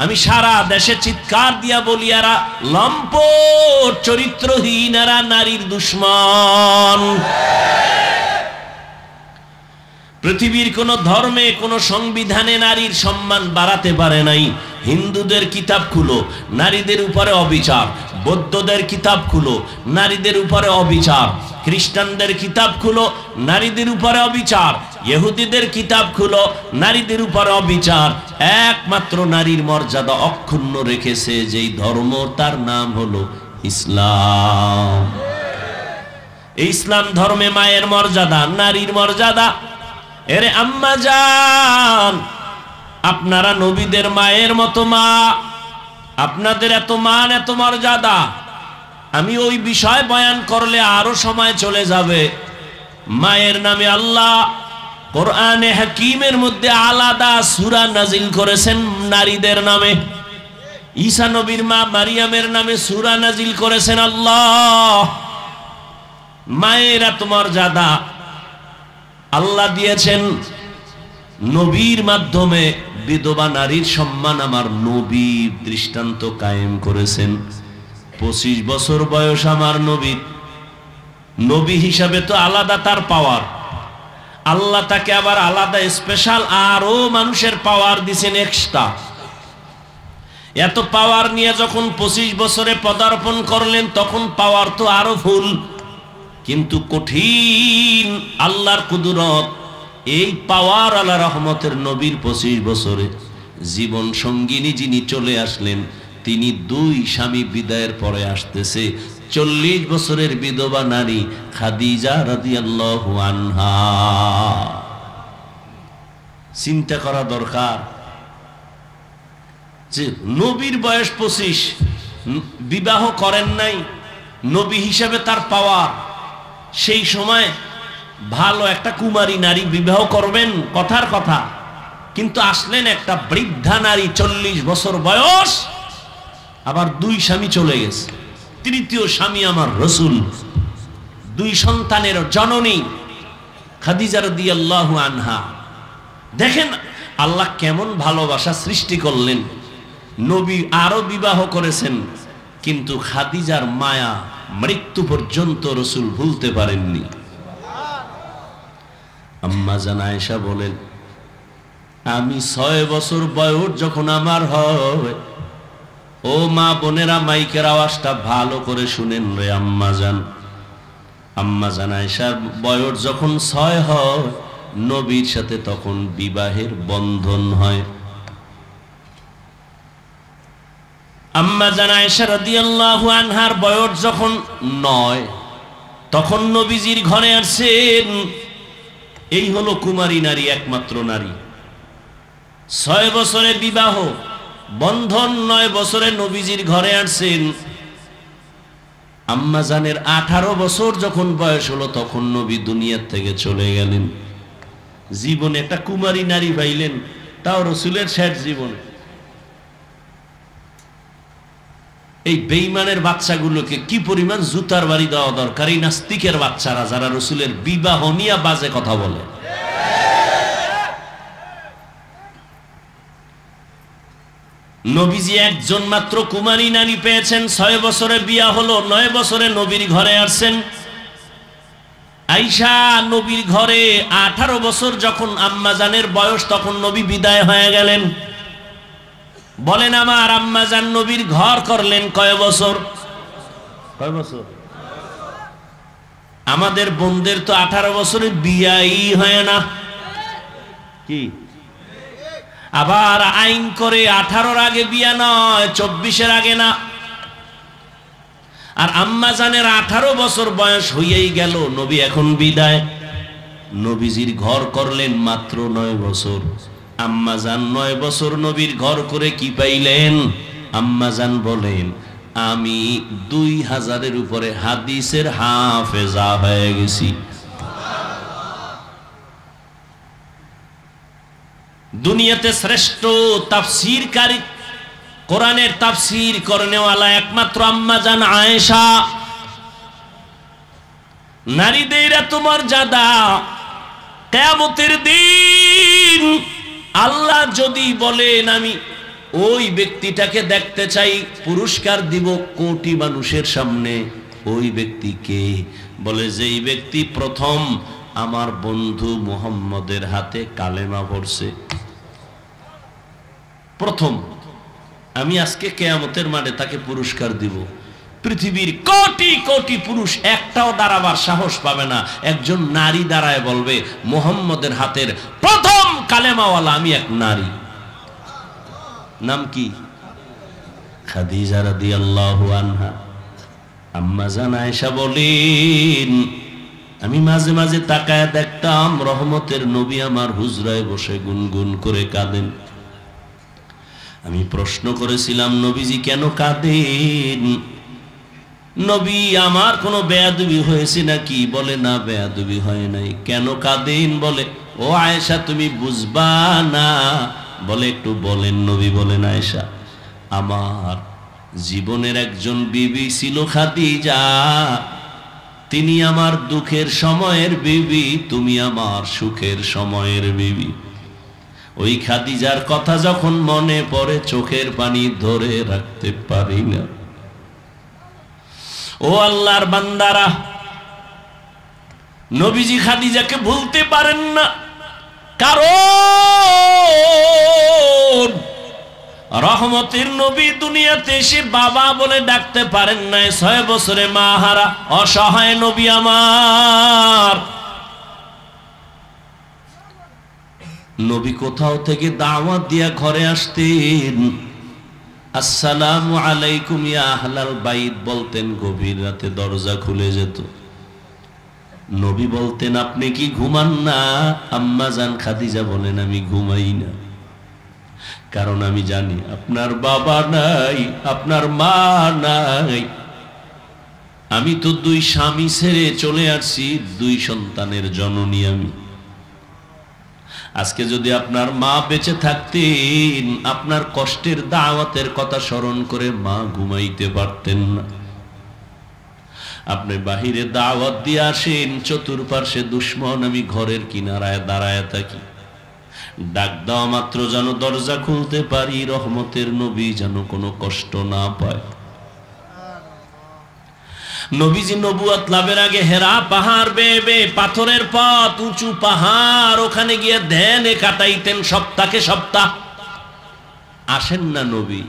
আমি সারা দেশে চিৎকার দিয়া বলি, এরা লম্পট চরিত্রহীন, এরা নারীর দুশ্মন। পৃথিবীর কোন ধর্মে, কোন সংবিধানে নারীর সম্মান বাড়াতে পারে নাই। হিন্দুদের কিতাব খুলো, নারীদের উপরে অবিচার। বৌদ্ধদের কিতাব খুলো, নারীদের উপরে অবিচার। খ্রিস্টানদের কিতাব খুলো, নারীদের উপরে অবিচার। ইহুদিদের কিতাব খুলো, নারীদের উপরে অবিচার। একমাত্র নারীর মর্যাদা অক্ষুণ্ণ রেখেছে যেই ধর্ম, তার নাম হলো ইসলাম। এই ইসলাম ধর্মে মায়ের মর্যাদা, নারীর মর্যাদা। এরে আম্মা জান, আপনারা নবীদের মায়ের মতো মা, আপনাদের এত মান, এত মর্যাদা। আমি ওই বিষয় বয়ান করলে আরো সময় চলে যাবে। মায়ের নামে আল্লাহ কোরআনে হাকিমের মধ্যে আলাদা সূরা নাজিল করেছেন নারীদের নামে। ঈসা নবীর মা মারিয়ামের নামে সূরা নাজিল করেছেন আল্লাহ। মায়ের এত মর্যাদা আল্লাহ দিয়েছেন। নবীর মাধ্যমে বিধবা নারীর সম্মান আমার নবী দৃষ্টান্ত কায়েম করেছেন। 25 বছর বয়স আমার নবীর। নবী হিসাবে তো আলাদা তার পাওয়ার, আল্লাহ তাকে আবার আলাদা স্পেশাল আরো মানুষের পাওয়ার দিয়েছেন এক্সট্রা। এত পাওয়ার নিয়ে যখন 25 বছরে পদার্পণ করলেন, তখন পাওয়ার তো আরো ফুল। কিন্তু কঠিন আল্লাহর কুদরত, এই পাওয়ার আল্লাহ রহমতের নবীর 25 বছরে জীবন সঙ্গিনী যিনি চলে আসলেন, তিনি 2 স্বামী বিদায়ের পরে আসতেছে। 40 বছরের বিধবা নারী খাদিজা রাদিয়াল্লাহু আনহা। চিন্তা করা দরকার যে নবীর বয়স 25, বিবাহ করেন নাই, নবী হিসাবে তার পাওয়ার। সেই সময় ভালো একটা কুমারী নারী বিবাহ করবেন, কথার কথা। কিন্তু আসলেন একটা বৃদ্ধা নারী, 40 বছর বয়স, আবার 2 স্বামী চলে গেছে। তৃতীয় স্বামী আমার রাসূল, 2 সন্তানের জননী খাদিজা রাদিয়াল্লাহু আনহা। দেখেন আল্লাহ কেমন ভালোবাসা সৃষ্টি করলেন। নবী আরো বিবাহ করেছেন, কিন্তু খাদিজার মায়া মৃত্যু পর্যন্ত রাসূল ভুলতে পারেননি। আম্মা জান আয়েশা বলেন, আমি 6 বছর বয়স যখন আমার হয়, ও মা বোনেরা, মাইকের আওয়াজটা ভালো করে শুনেন রে আম্মাজান। আম্মাজান আয়েশার বয়স যখন 6 হয়, নবীর সাথে তখন বিবাহের বন্ধন হয়। আম্মাজান আয়েশা রাদিয়াল্লাহু আনহার বয়স যখন 9, তখন নবীজির ঘরে আসছেন। এই হলো কুমারী নারী, একমাত্র নারী। 6 বছরে বিবাহ বন্ধন, 9 বছরে নবীজির ঘরে আসছেন। আম্মাজানের 18 বছর যখন বয়স হলো, তখন নবী দুনিয়ার থেকে চলে গেলেন। জীবনে একটা কুমারী নারী পাইলেন, তাও রাসূলের শেষ জীবনে। এই বেঈমানের বাচ্চাগুলোকে কি পরিমাণ জুতার বাড়ি দেওয়া দরকার, এই নাস্তিকের বাচ্চারা যারা রাসূলের বিবাহ নিয়ে বাজে কথা বলে। নবীজি একজন মাত্র কুমারী নারী পেয়েছেন, 6 বছরে বিয়া হলো, 9 বছরে নবীর ঘরে আসছেন। আয়েশা নবীর ঘরে 18 বছর যখন আম্মাজানের বয়স, তখন নবী বিদায় হয়ে গেলেন। বলেন আমার আম্মাজান নবীর ঘর করলেন কয় বছর? কয় বছর? আমাদের বোনদের তো 18 বছরে বিয়াই হয় না, কি আবার আইন করে 18-র আগে বিয়া নয়, 24-এর আগে না। আর আম্মাজানের 18 বছর বয়স হইয়াই গেল, নবী এখন বিদায়। নবীজির ঘর করলেন মাত্র 9 বছর। আম্মাজান 9 বছর নবীর ঘর করে কি পাইলেন? আম্মাজান বলেন, আমি 2000-এর উপরে হাদিসের হাফেজা হয়ে গেছি। দুনিয়াতে শ্রেষ্ঠ তাফসীরকারী, কোরআনের তাফসীর করনেওয়ালা একমাত্র আম্মাজান আয়েশা। নারীদের এত মর্যাদা, কিয়ামতের দিন আল্লাহ যদি বলেন আমি ওই ব্যক্তিটাকে দেখতে চাই, পুরস্কার দিব কোটি মানুষের সামনে। ওই ব্যক্তিকে বলে, যেই ব্যক্তি প্রথম আমার বন্ধু মুহাম্মদের হাতে কালেমা পড়ছে, প্রথম, আমি আজকে কিয়ামতের মাঠে তাকে পুরস্কার দিব। পৃথিবীর কোটি কোটি পুরুষ একটাও দাঁড়াবার সাহস পাবে না, একজন নারী দাঁড়ায় বলবে মুহাম্মদের হাতের প্রথম কালেমাওয়ালা আমি এক নারী। নাম কি? খাদিজা রাদিয়াল্লাহু আনহা। আম্মাজান আয়েশা বলেন, আমি মাঝে মাঝে তাকায় দেখতাম রহমতের নবী আমার হুজরায় বসে গুনগুন করে কাঁদেন। আমি প্রশ্ন করেছিলাম, নবীজি কেন কাঁদেন? নবী আমার কোনো বেয়াদবি হয়েছে নাকি? বলে না, বেয়াদবি হয় নাই। কেন কাঁদেন? বলে, ও আয়েশা তুমি বুঝবা না। বলে, একটু বলেন। নবী বলেন, আয়েশা, আমার জীবনের একজন বিবি ছিল খাদিজা, তিনি আমার দুঃখের সময়ের বিবি, তুমি আমার সুখের সময়ের বিবি। ওই খাদিজার কথা যখন মনে পড়ে, চোখের পানি ধরে রাখতে পারি না। ও আল্লাহর বান্দারা, নবীজি খাদিজাকে ভুলতে পারেন না, কারণ রহমতের নবী দুনিয়াতে এসে বাবা বলে ডাকতে পারেন নাই। 6 বছরে মা হারা অসহায় নবী আমার। নবী কোথাও থেকে দাওয়াত দিয়া ঘরে আসতেন, আসসালামু আলাইকুম ইয়া আহলাল বাইত বলতেন, গভীর রাতে দরজা খুলে যেত। নবী বলতেন, আপনি কি ঘুমান না? আম্মাজান খাদিজা বলেন, আমি ঘুমাই না, কারণ আমি জানি আপনার বাবা নাই, আপনার মা নাই। আমি তো 2 স্বামী ছেড়ে চলে আসছি, 2 সন্তানের জননী আমি। আজকে যদি আপনার মা বেঁচে থাকতেন, আপনার কষ্টের দাওয়াতের কথা স্মরণ করে মা ঘুমাইতে পারতেন না। আপনি বাহিরে দাওয়াত দিয়ে আসেন, চতুর্পার্শ্বে দুশ্মন, আমি ঘরের কিনারায় দাঁড়ায় থাকি, ডাক দেওয়া মাত্র যেন দরজা খুলতে পারি, রহমতের নবী যেন কোনো কষ্ট না পায়। নবীজি নবুয়ত লাভের আগে হেরা পাহাড় বেয়ে বেয়ে, পাথরের পথ, উঁচু পাহাড়, ওখানে গিয়ে ধ্যানে কাটাইতেন সপ্তাহে সপ্তাহ। আসেন না নবী,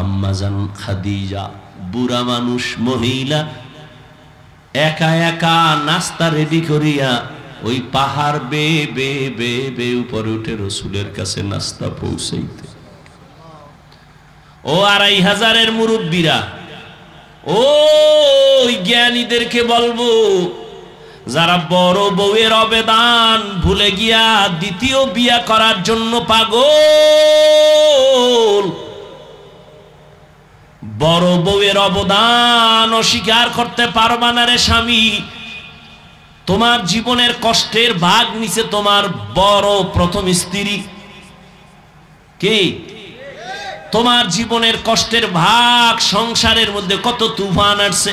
আম্মাজান খাদিজা বুড়া মানুষ মহিলা একা একা নাস্তা রেডি করিয়া ওই পাহাড় বেয়ে বেয়ে বেয়ে বেয়ে উপরে উঠে রসুলের কাছে নাস্তা পৌঁছাইতে। ও 2500-এর মুরব্বীরা, ও জ্ঞানীদেরকে বলবো, যারা বড় বউয়ের অবদান ভুলে গিয়া দ্বিতীয় বিয়া করার জন্য পাগল, বড় বউয়ের অবদান অস্বীকার করতে পারবা না রে স্বামী। তোমার জীবনের কষ্টের ভাগ নিচে তোমার বড় প্রথম স্ত্রী। কি তোমার জীবনের কষ্টের ভাগ, সংসারের মধ্যে কত তুফান আসছে,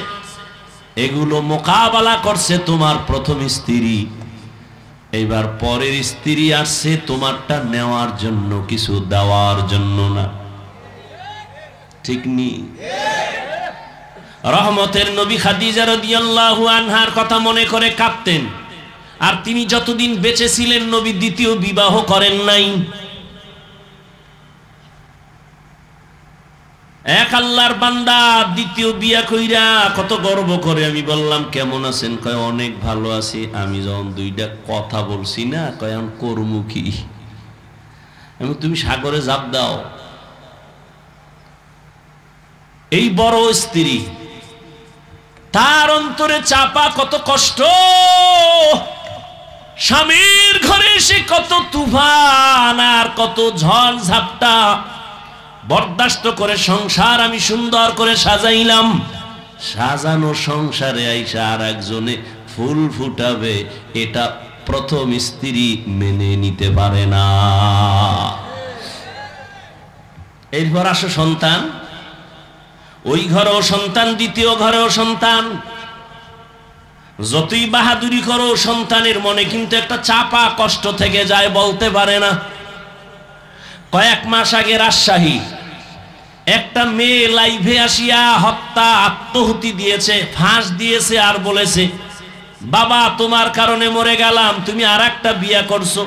এগুলো মোকাবেলা করছে তোমার প্রথম স্ত্রী। এবার পরের স্ত্রী আসছে তোমারটা নেওয়ার জন্য, কিছু দেওয়ার জন্য না। ঠিক নি? রহমতের নবী খাদিজা রাদিয়াল্লাহু আনহার কথা মনে করে কাঁদতেন। আর তিনি যতদিন বেঁচে ছিলেন নবী দ্বিতীয় বিবাহ করেন নাই। এক আল্লাহর বান্দা দ্বিতীয় বিয়া কইরা কত গর্ব করে। আমি বললাম কেমন আছেন? কয় অনেক ভালো আছি। আমি যখন দুইটা কথা বলছি না, কয় এখন করমু কি? আমি তুমি সাগরে জাপ দাও। এই বড় স্ত্রী, তার অন্তরে চাপা কত কষ্ট, স্বামীর ঘরে এসে কত তুফান আর কত ঝড় ঝাপটা বরদাস্ত করে সংসার আমি সুন্দর করে সাজাইলাম। সাজানো সংসারে আইসা আর একজনে ফুল ফুটাবে, এটা প্রথম স্ত্রী মেনে নিতে পারে না। এরপর আসো সন্তান, ওই ঘরেও সন্তান, দ্বিতীয় ঘরেও সন্তান। যতই বাহাদুরি করো, সন্তানের মনে কিন্তু একটা চাপা কষ্ট থেকে যায়, বলতে পারে না। কয়েক মাস আগে রাজশাহী একটা মেয়ে লাইভে আসিয়া হত্যা আত্মহুতি দিয়েছে, ফাঁস দিয়েছে, আর বলেছে বাবা তোমার কারণে মরে গেলাম, তুমি আর একটা বিয়া করছো।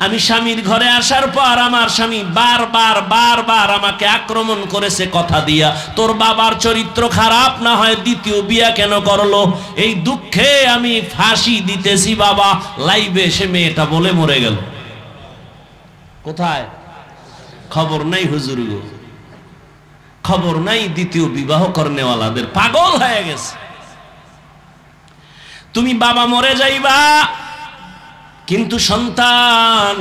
আমি স্বামীর ঘরে আসার পর আমার স্বামী বারবার বারবার আমাকে আক্রমণ করেছে কথা দিয়া, তোর বাবার চরিত্র খারাপ, না হয় দ্বিতীয় বিয়া কেন করলো, এই দুঃখে আমি ফাঁসি দিতেছি বাবা। লাইভে এসে মেয়েটা বলে মরে গেল। কোথায়? খবর নাই হুজুর গো, খবর নাই। দ্বিতীয় বিবাহ করনেওয়ালাদের পাগল হয়ে গেছে। তুমি বাবা মরে যাইবা, কিন্তু সন্তান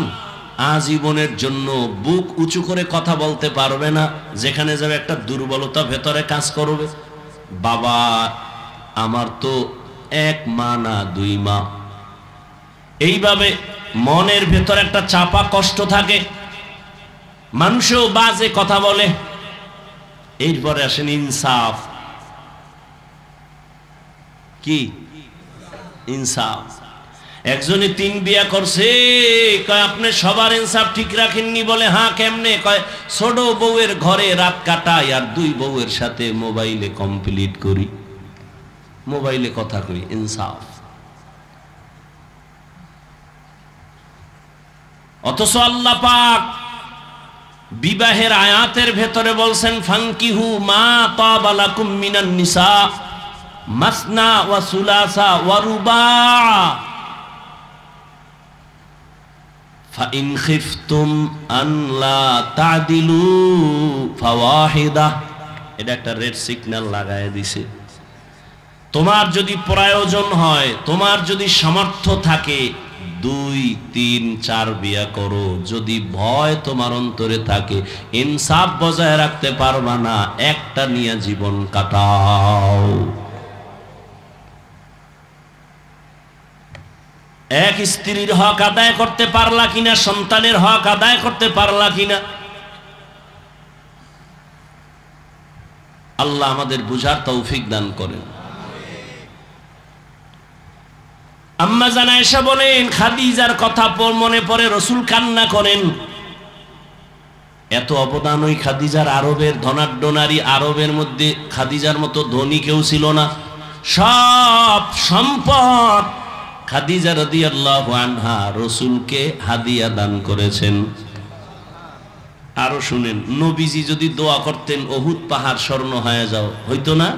আজীবনের জন্য বুক উঁচু করে কথা বলতে পারবে না। যেখানে যাবে একটা দুর্বলতা ভেতরে কাজ করবে। বাবা আমার তো এক মা না দুই মা। এইভাবে মনের ভেতর একটা চাপা কষ্ট থাকে, মানুষও বাজে কথা বলে। এরপরে আসেন ইনসাফ। কি ইনসাফ? একজনে 3 বিয়া করছে, কয় আপনি সবার ইনসাফ ঠিক রাখেননি। বলে হ্যাঁ কেমনে? কয় ছোট বউয়ের ঘরে রাত কাটাই আর 2 বউয়ের সাথে মোবাইলে কমপ্লিট করি, মোবাইলে কথা কই। ইনসাফ। অথচ আল্লাহ পাক বিবাহের আয়াতের ভেতরে বলছেন ফানকিহু মা তাবা লাকুম মিনান নিসা মাসনা ওয়া সুলাসা ওয়া রুবা ফাইন খিফতুম আন লা তা'দিলু ফাওয়াহিদা। এটা একটা রেড সিগন্যাল লাগায় দিছে। তোমার যদি প্রয়োজন হয়, তোমার যদি সামর্থ্য থাকে, 2, 3, 4 বিয়া করো। যদি ভয় তোমার অন্তরে থাকে, ইনসাফ বজায় রাখতে পারবা না, একটা নিয়ে জীবন কাটাও। এক স্ত্রীর হক আদায় করতে পারলা কিনা, সন্তানের হক আদায় করতে পারলা কিনা, আল্লাহ আমাদের বুঝার তৌফিক দান করেন। আম্মা জান আয়েশা বলেন খাদিজার কথা মনে পড়ে রাসূল কান্না করেন। এত অবদান ওই খাদিজার। আরবের ধনাঢ্য নারী, আরবের মধ্যে খাদিজার মতো ধনী কেউ ছিল না। সব সম্পদ খাদিজা রাদিয়াল্লাহু আনহা রাসূলকে হাদিয়া দান করেছেন। আরো শুনেন, নবীজি যদি দোয়া করতেন উহুদ পাহাড় স্বর্ণ হয়ে যাও, হইতো না?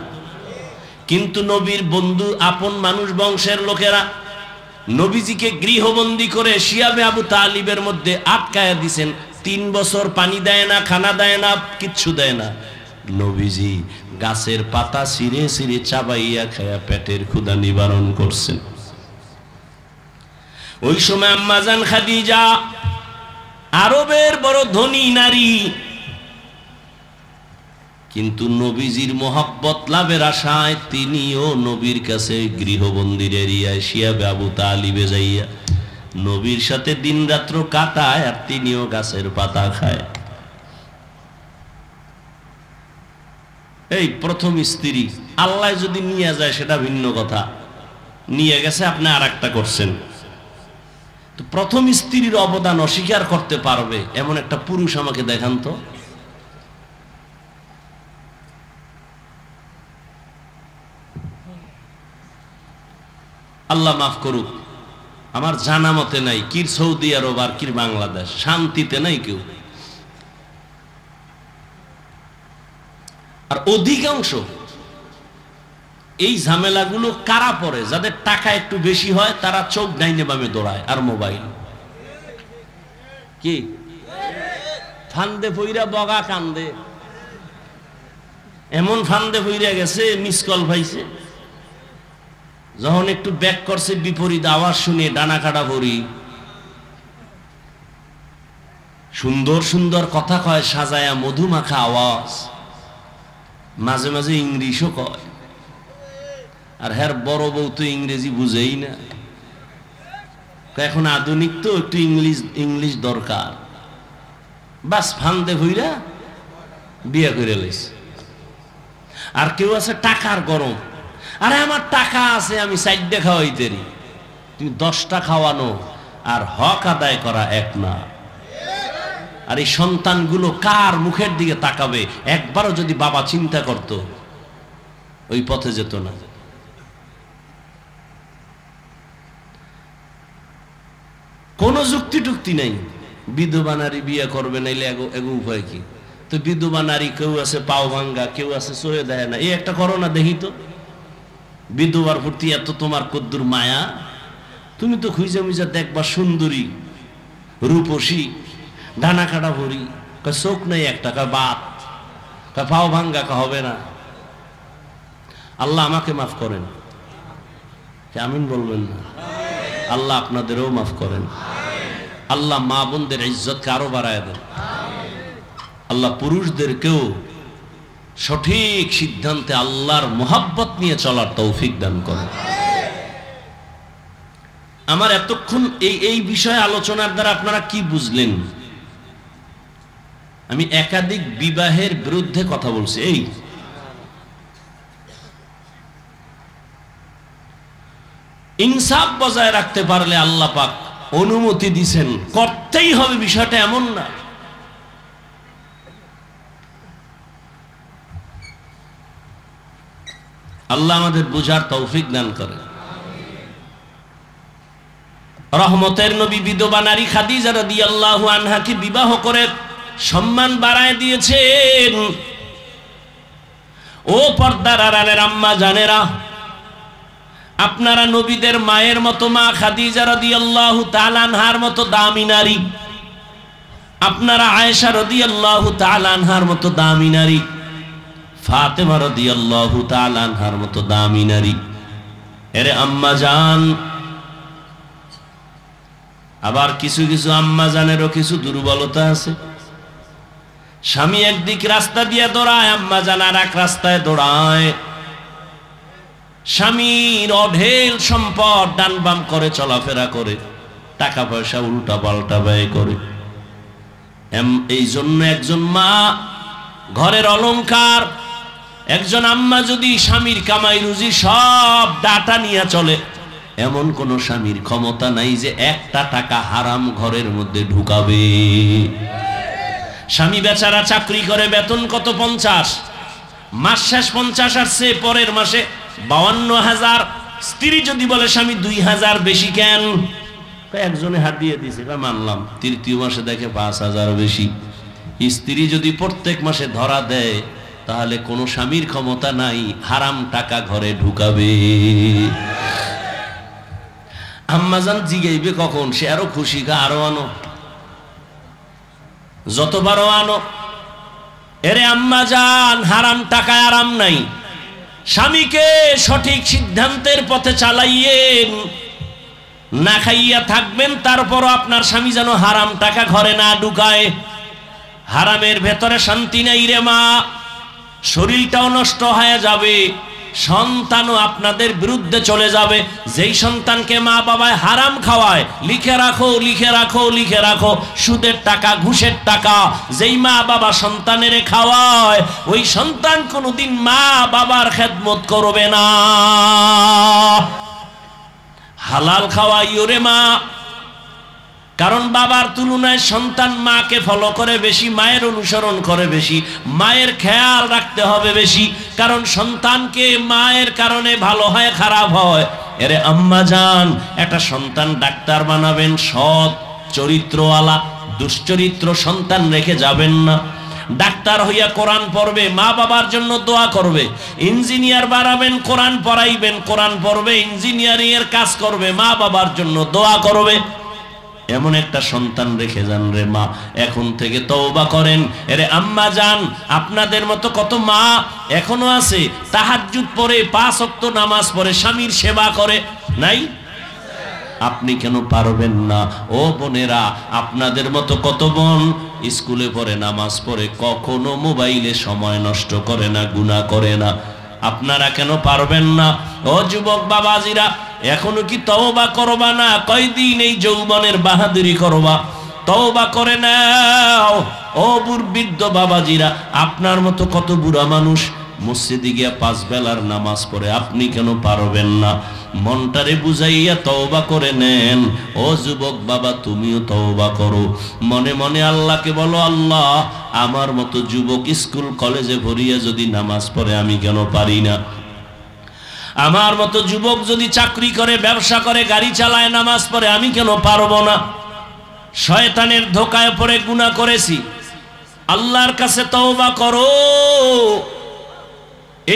কিন্তু নবীর বন্ধু আপন মানুষ বংশের লোকেরা নবীজিকে গৃহবন্দী করে শিয়াবে আবু তালিবের মধ্যে আটকায়া দিছেন। 3 বছর পানি দেয় না, খানা দেয় না, কিচ্ছু দেয় না। নবীজি গাছের পাতা ছিঁড়ে ছিঁড়ে চাবাইয়া খায়া পেটের ক্ষুধা নিবারণ করছেন। ওই সময় আম্মা জান খাদিজা আরবের বড় ধনী নারী, কিন্তু নবীজির মহব্বত লাভের আশায় তিনিও নবীর কাছে গৃহবন্দির এরিয়ায় শিয়াবে আবু তালিবে যাইয়া নবীর সাথে দিন রাত্র কাটায়, আর তিনিও গাছের পাতা খায়। এই প্রথম স্ত্রী, আল্লাহ যদি নিয়ে যায় সেটা ভিন্ন কথা, নিয়ে গেছে আপনি আর একটা করছেন। তো প্রথম স্ত্রীর অবদান অস্বীকার করতে পারবে এমন একটা পুরুষ আমাকে দেখান তো। আল্লাহ মাফ করুক, আমার জানা মতে নাই, কির সৌদি আরব আর কির বাংলাদেশ, শান্তিতে নাই কেউ। আর অধিকাংশ এই ঝামেলাগুলো কারা পড়ে? যাদের টাকা একটু বেশি হয় তারা চোখ ডাইনে বামে দৌড়ায়, আর মোবাইল কি ফান্দে পইরা বগা কান্দে, এমন ফান্দে পইরা গেছে মিস কল পাইছে, যখন একটু ব্যাক করছে বিপরীত আওয়াজ শুনে ডানা কাটা ভরি। সুন্দর সুন্দর কথা কয় সাজায়া, মধুমাখা আওয়াজ, মাঝে মাঝে ইংলিশও কয়। আর হ্যার বড় বউ তো ইংরেজি বুঝেই না, এখন আধুনিক তো একটু ইংলিশ দরকার। বাস ফান্দে ভইরা বিয়ে করে লইছে। আর কেউ আছে টাকার গরম, আরে আমার টাকা আছে আমি 4টা খাওয়াইতেরি, তুমি 10টা খাওয়ানো আর হক আদায় করা এক না। আর এই সন্তানগুলো কার মুখের দিকে তাকাবে? একবারও যদি বাবা চিন্তা করত ওই পথে যেত না। কোন যুক্তি টুক্তি নাই, বিধবা নারী বিয়ে করবে নাইলে এগো উপায় কি? তো বিধবা নারী কেউ আছে পাও ভাঙ্গা, কেউ আছে সহে দেয় না, এই একটা করো না দেখি তো। বিধবার প্রতি এত তোমার কদ্দুর মায়া, তুমি তো খুঁজে মুজা দেখবা সুন্দরী রূপসী ডানা কাটা ভরি, চোখ নেই একটা, বাত পাও ভাঙ্গা হবে না। আল্লাহ আমাকে মাফ করেন, আমিন বলবেন না? আল্লাহ আপনাদেরও মাফ করেন। আল্লাহ মা বোনদের ইজ্জতকে আরো বাড়ায় দেন। আল্লাহ পুরুষদেরকেও সঠিক সিদ্ধান্তে আল্লাহর মোহাব্বত নিয়ে চলার তৌফিক দান করেন। আমার এতক্ষণ এই বিষয়ে আলোচনার দ্বারা আপনারা কি বুঝলেন? আমি একাধিক বিবাহের বিরুদ্ধে কথা বলছি। এই ইনসাফ বজায় রাখতে পারলে আল্লাহ পাক অনুমতি দিবেন, করতেই হবে, বিষয়টা এমন না। আল্লাহ আমাদের বুঝার তৌফিক দান করে। রহমতের নবী বিধবা নারী খাদিজা রাদিয়াল্লাহু আনহাকে বিবাহ করে সম্মান বাড়ায় দিয়েছেন। ও পর্দার আড়ালের আম্মা জানেরা, আপনারা নবীদের মায়ের মতো মা খাদিজা রাদিয়াল্লাহু তাআলা আনহার মতো দামি নারী, আপনারা আয়েশা রাদিয়াল্লাহু তাআলা আনহার মতো দামি নারী, ফাতেমা রাদিয়াল্লাহু তাআলা আনহার মতো দামি নারী। এরে আম্মা জান, আবার কিছু কিছু আম্মা জানেরও কিছু দুর্বলতা আছে। স্বামী একদিক রাস্তা দিয়ে দৌড়ায়, আম্মা জান আর এক রাস্তায় দৌড়ায়। স্বামীর অঢেল সম্পদ ডান বাম করে চলাফেরা করে, টাকা পয়সা উল্টা পাল্টা ব্যয় করে। এই জন্য একজন মা ঘরের অলংকার, একজন আম্মা যদি স্বামীর কামাই রুজি সব ডাটা নিয়ে চলে, এমন কোন স্বামীর ক্ষমতা নাই যে একটা টাকা হারাম ঘরের মধ্যে ঢুকাবে। স্বামী বেচারা চাকরি করে, বেতন কত? 50, মাস শেষ 50 আসছে, পরের মাসে 52,000। স্ত্রী যদি বলে স্বামী 2,000 বেশি কেন? একজনে হাত দিয়ে দিছে, মানলাম। তৃতীয় মাসে দেখে 5,000 বেশি। স্ত্রী যদি প্রত্যেক মাসে ধরা দেয় তাহলে কোনো স্বামীর ক্ষমতা নাই হারাম টাকা ঘরে ঢুকাবে। আম্মাজান জিগাইবে কখন, সে আরো খুশি, আরো আনো, যতবারও আনো। এরে আম্মাজান, হারাম টাকায় আরাম নাই। স্বামীকে সঠিক সিদ্ধান্তের পথে চালাইয়েন, না খাইয়া থাকবেন, তারপরও আপনার স্বামী যেন হারাম টাকা ঘরে না ঢুকায়। হারামের ভেতরে শান্তি নাই রে মা, শরীরটাও নষ্ট হয়ে যাবে, সন্তানও আপনাদের বিরুদ্ধে চলে যাবে। যেই সন্তানকে মা বাবায় হারাম খাওয়ায়, লিখে রাখো লিখে রাখো লিখে রাখো, সুদের টাকা ঘুষের টাকা যেই মা বাবা সন্তানের খাওয়ায়, ওই সন্তান কোনোদিন মা বাবার খেদমত করবে না। হালাল খাওয়াইও রে মা, কারণ বাবার তুলনায় সন্তান মাকে ফলো করে বেশি, মায়ের অনুসরণ করে বেশি, মায়ের খেয়াল রাখতে হবে বেশি, কারণ সন্তানকে মায়ের কারণে ভালো হয় খারাপ হয়। এরে আম্মা জান, একটা সন্তান ডাক্তার বানাবেন, সৎ চরিত্রওয়ালা, দুশ্চরিত্র সন্তান রেখে যাবেন না। ডাক্তার হইয়া কোরআন পড়বে, মা বাবার জন্য দোয়া করবে। ইঞ্জিনিয়ার বানাবেন, কোরআন পড়াইবেন, কোরআন পড়বে, ইঞ্জিনিয়ারিং এর কাজ করবে, মা বাবার জন্য দোয়া করবে। এমন একটা সন্তান রেখে যান রে মা, এখন থেকে তওবা করেন। এরে আম্মা জান, আপনাদের মতো কত মা এখনো আছে তাহাজ্জুদ পড়ে, 5 ওয়াক্ত নামাজ পড়ে, স্বামীর সেবা করে, নাই? আপনি কেন পারবেন না? ও বোনেরা, আপনাদের মতো কত বোন স্কুলে পড়ে, নামাজ পড়ে, কখনো মোবাইলে সময় নষ্ট করে না, গুনাহ করে না, আপনারা কেন পারবেন না? ও যুবক বাবাজিরা, এখনো কি তওবা করবা না? কয়দিন এই যৌবনের বাহাদুরি করবা? তওবা করে নাও। ও বৃদ্ধ বাবাজিরা, আপনার মতো কত বুড়া মানুষ মসজিদে গিয়া 5 বেলার নামাজ পড়ে, আপনি কেন পারবেন না? মনটারে বুঝাইয়া তওবা করে নেন। ও যুবক বাবা, তুমিও তওবা করো, মনে মনে আল্লাহকে বলো, আল্লাহ, আমার মতো যুবক স্কুল কলেজে ভরিয়া যদি নামাজ পড়ে, আমি কেন পারি না? আমার মতো যুবক যদি চাকরি করে, ব্যবসা করে, গাড়ি চালায়, নামাজ পড়ে, আমি কেন পারবো না? শয়তানের ধোকায় পড়ে গুনাহ করেছি, আল্লাহর কাছে তওবা করো।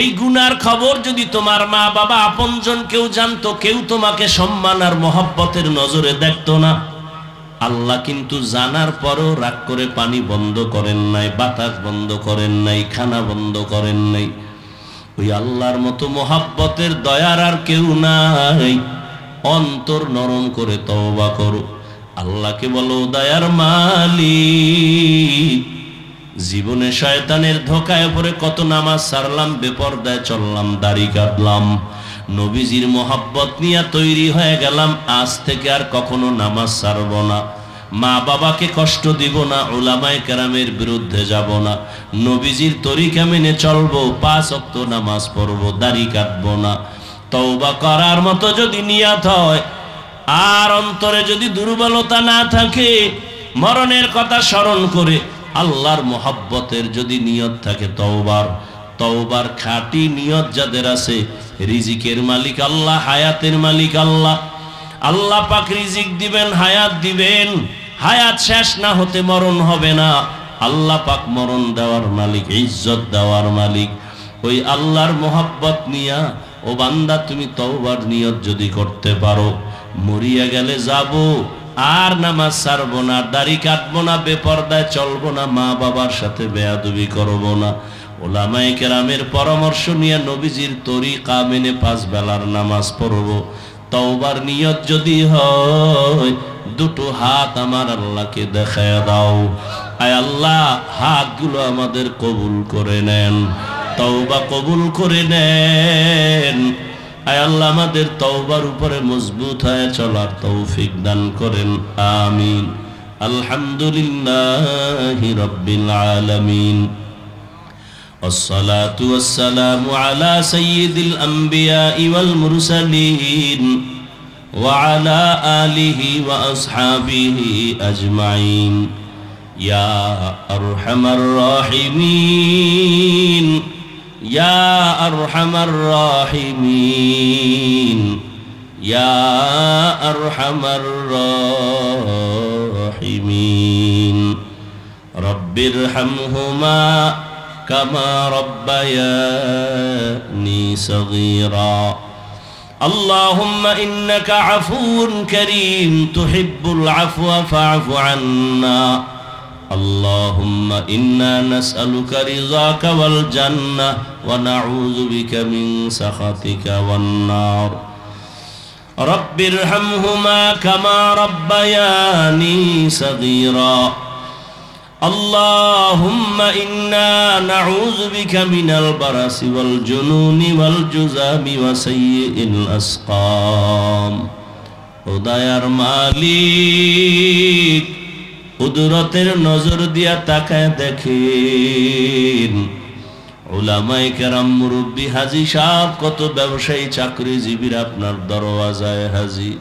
এই গুনার খবর যদি তোমার মা বাবা আপনজন কেউ জানতো, কেউ তোমাকে সম্মান আর মহব্বতের নজরে দেখতো না। আল্লাহ কিন্তু জানার পরও রাগ করে পানি বন্ধ করেন নাই, বাতাস বন্ধ করেন নাই, খানা বন্ধ করেন নাই। ওই আল্লাহর মতো মহব্বতের দয়ার আর কেউ নাই। অন্তর নরম করে তওবা করো, আল্লাহকে বলো, দয়ার মালিক, জীবনে শয়তানের ধোকায় পড়ে কত নামাজ ছাড়লাম, বেপরদায় চললাম, দাড়ি কাটলাম, নবীজির মহব্বত নিয়ে তৈরি হয়ে গেলাম, আজ থেকে আর কখনো নামাজ ছাড়ব না, মা বাবাকে কষ্ট দিব না, উলামায়ে কেরামের বিরুদ্ধে যাব না, নবীজির তরিকা মেনে চলবো, 5 ওয়াক্ত নামাজ পড়বো, দাড়ি কাটবো না। তওবা করার মতো যদি নিয়ত হয়, আর অন্তরে যদি দুর্বলতা না থাকে, মরণের কথা স্মরণ করে আল্লাহর মহব্বতের যদি নিয়ত থাকে, তওবার খাঁটি নিয়ত যাদের আছে, রিজিকের মালিক আল্লাহ, হায়াতের মালিক আল্লাহ। আল্লাহ পাক রিজিক দিবেন, হায়াত দিবেন, হায়াত শেষ না হতে মরণ হবে না। আল্লাহ পাক মরণ দেওয়ার মালিক, ইজ্জত দেওয়ার মালিক। ওই আল্লাহর মহব্বত নিয়া ও বান্দা, তুমি তওবার নিয়ত যদি করতে পারো, মরিয়া গেলে যাব, আর নামাজ ছাড়বো না, দাড়ি কাটবো না, বেপরদায় চলবো না, মা বাবার সাথে বেয়াদবি করবো না, উলামায়ে কেরামের পরামর্শ নিয়ে নবীজির তরিকা মেনে 5 বেলার নামাজ পড়বো। তওবার নিয়ত যদি হয়, দুটো হাত আমার আল্লাহকে দেখায় দাও। আয় আল্লাহ, হাতগুলো আমাদের কবুল করে নেন, তওবা কবুল করে নেন। আয় আল্লাহ, আমাদের তওবার উপরে মজবুত হয়ে চলার তৌফিক দান করেন, আমিন। আলহামদুলিল্লাহি রাব্বিল আলামিন, والصلاة والسلام على سيد الأنبياء والمرسلين وعلى آله وأصحابه أجمعين يا أرحم الراحمين يا أرحم الراحمين يا أرحم الراحمين রব্বিরহামহুমা কামা রব্বায়ানি সগীরা আল্লাহুম্মা ইন্নাকা আফুউন কারীম তুহিব্বুল আফওয়া ফা'ফু আন্না আল্লাহুম্মা ইন্না নাসআলুকা রিযাকা ওয়াল জান্নাহ ওয়া নাউযু বিকা মিন সাখাতিকা ওয়ান নার রব্বিরহামহুমা কামা রব্বায়ানি সগীরা আল্লাহুম্মা ইন্না নাউযু বিকা মিনাল বারাসি ওয়াল জুনুনি ওয়াল জুযামি ওয়া সাইয়্যিল আসকাম। ও দয়ার মালিক, কুদরতের নজর দিয়া তাকায় দেখেন উলামায়ে কেরাম, মুরব্বী, হাজী সাহেব, কত ব্যবসায়ী চাকরিজীবীরা আপনার দরওয়াজায় হাজির।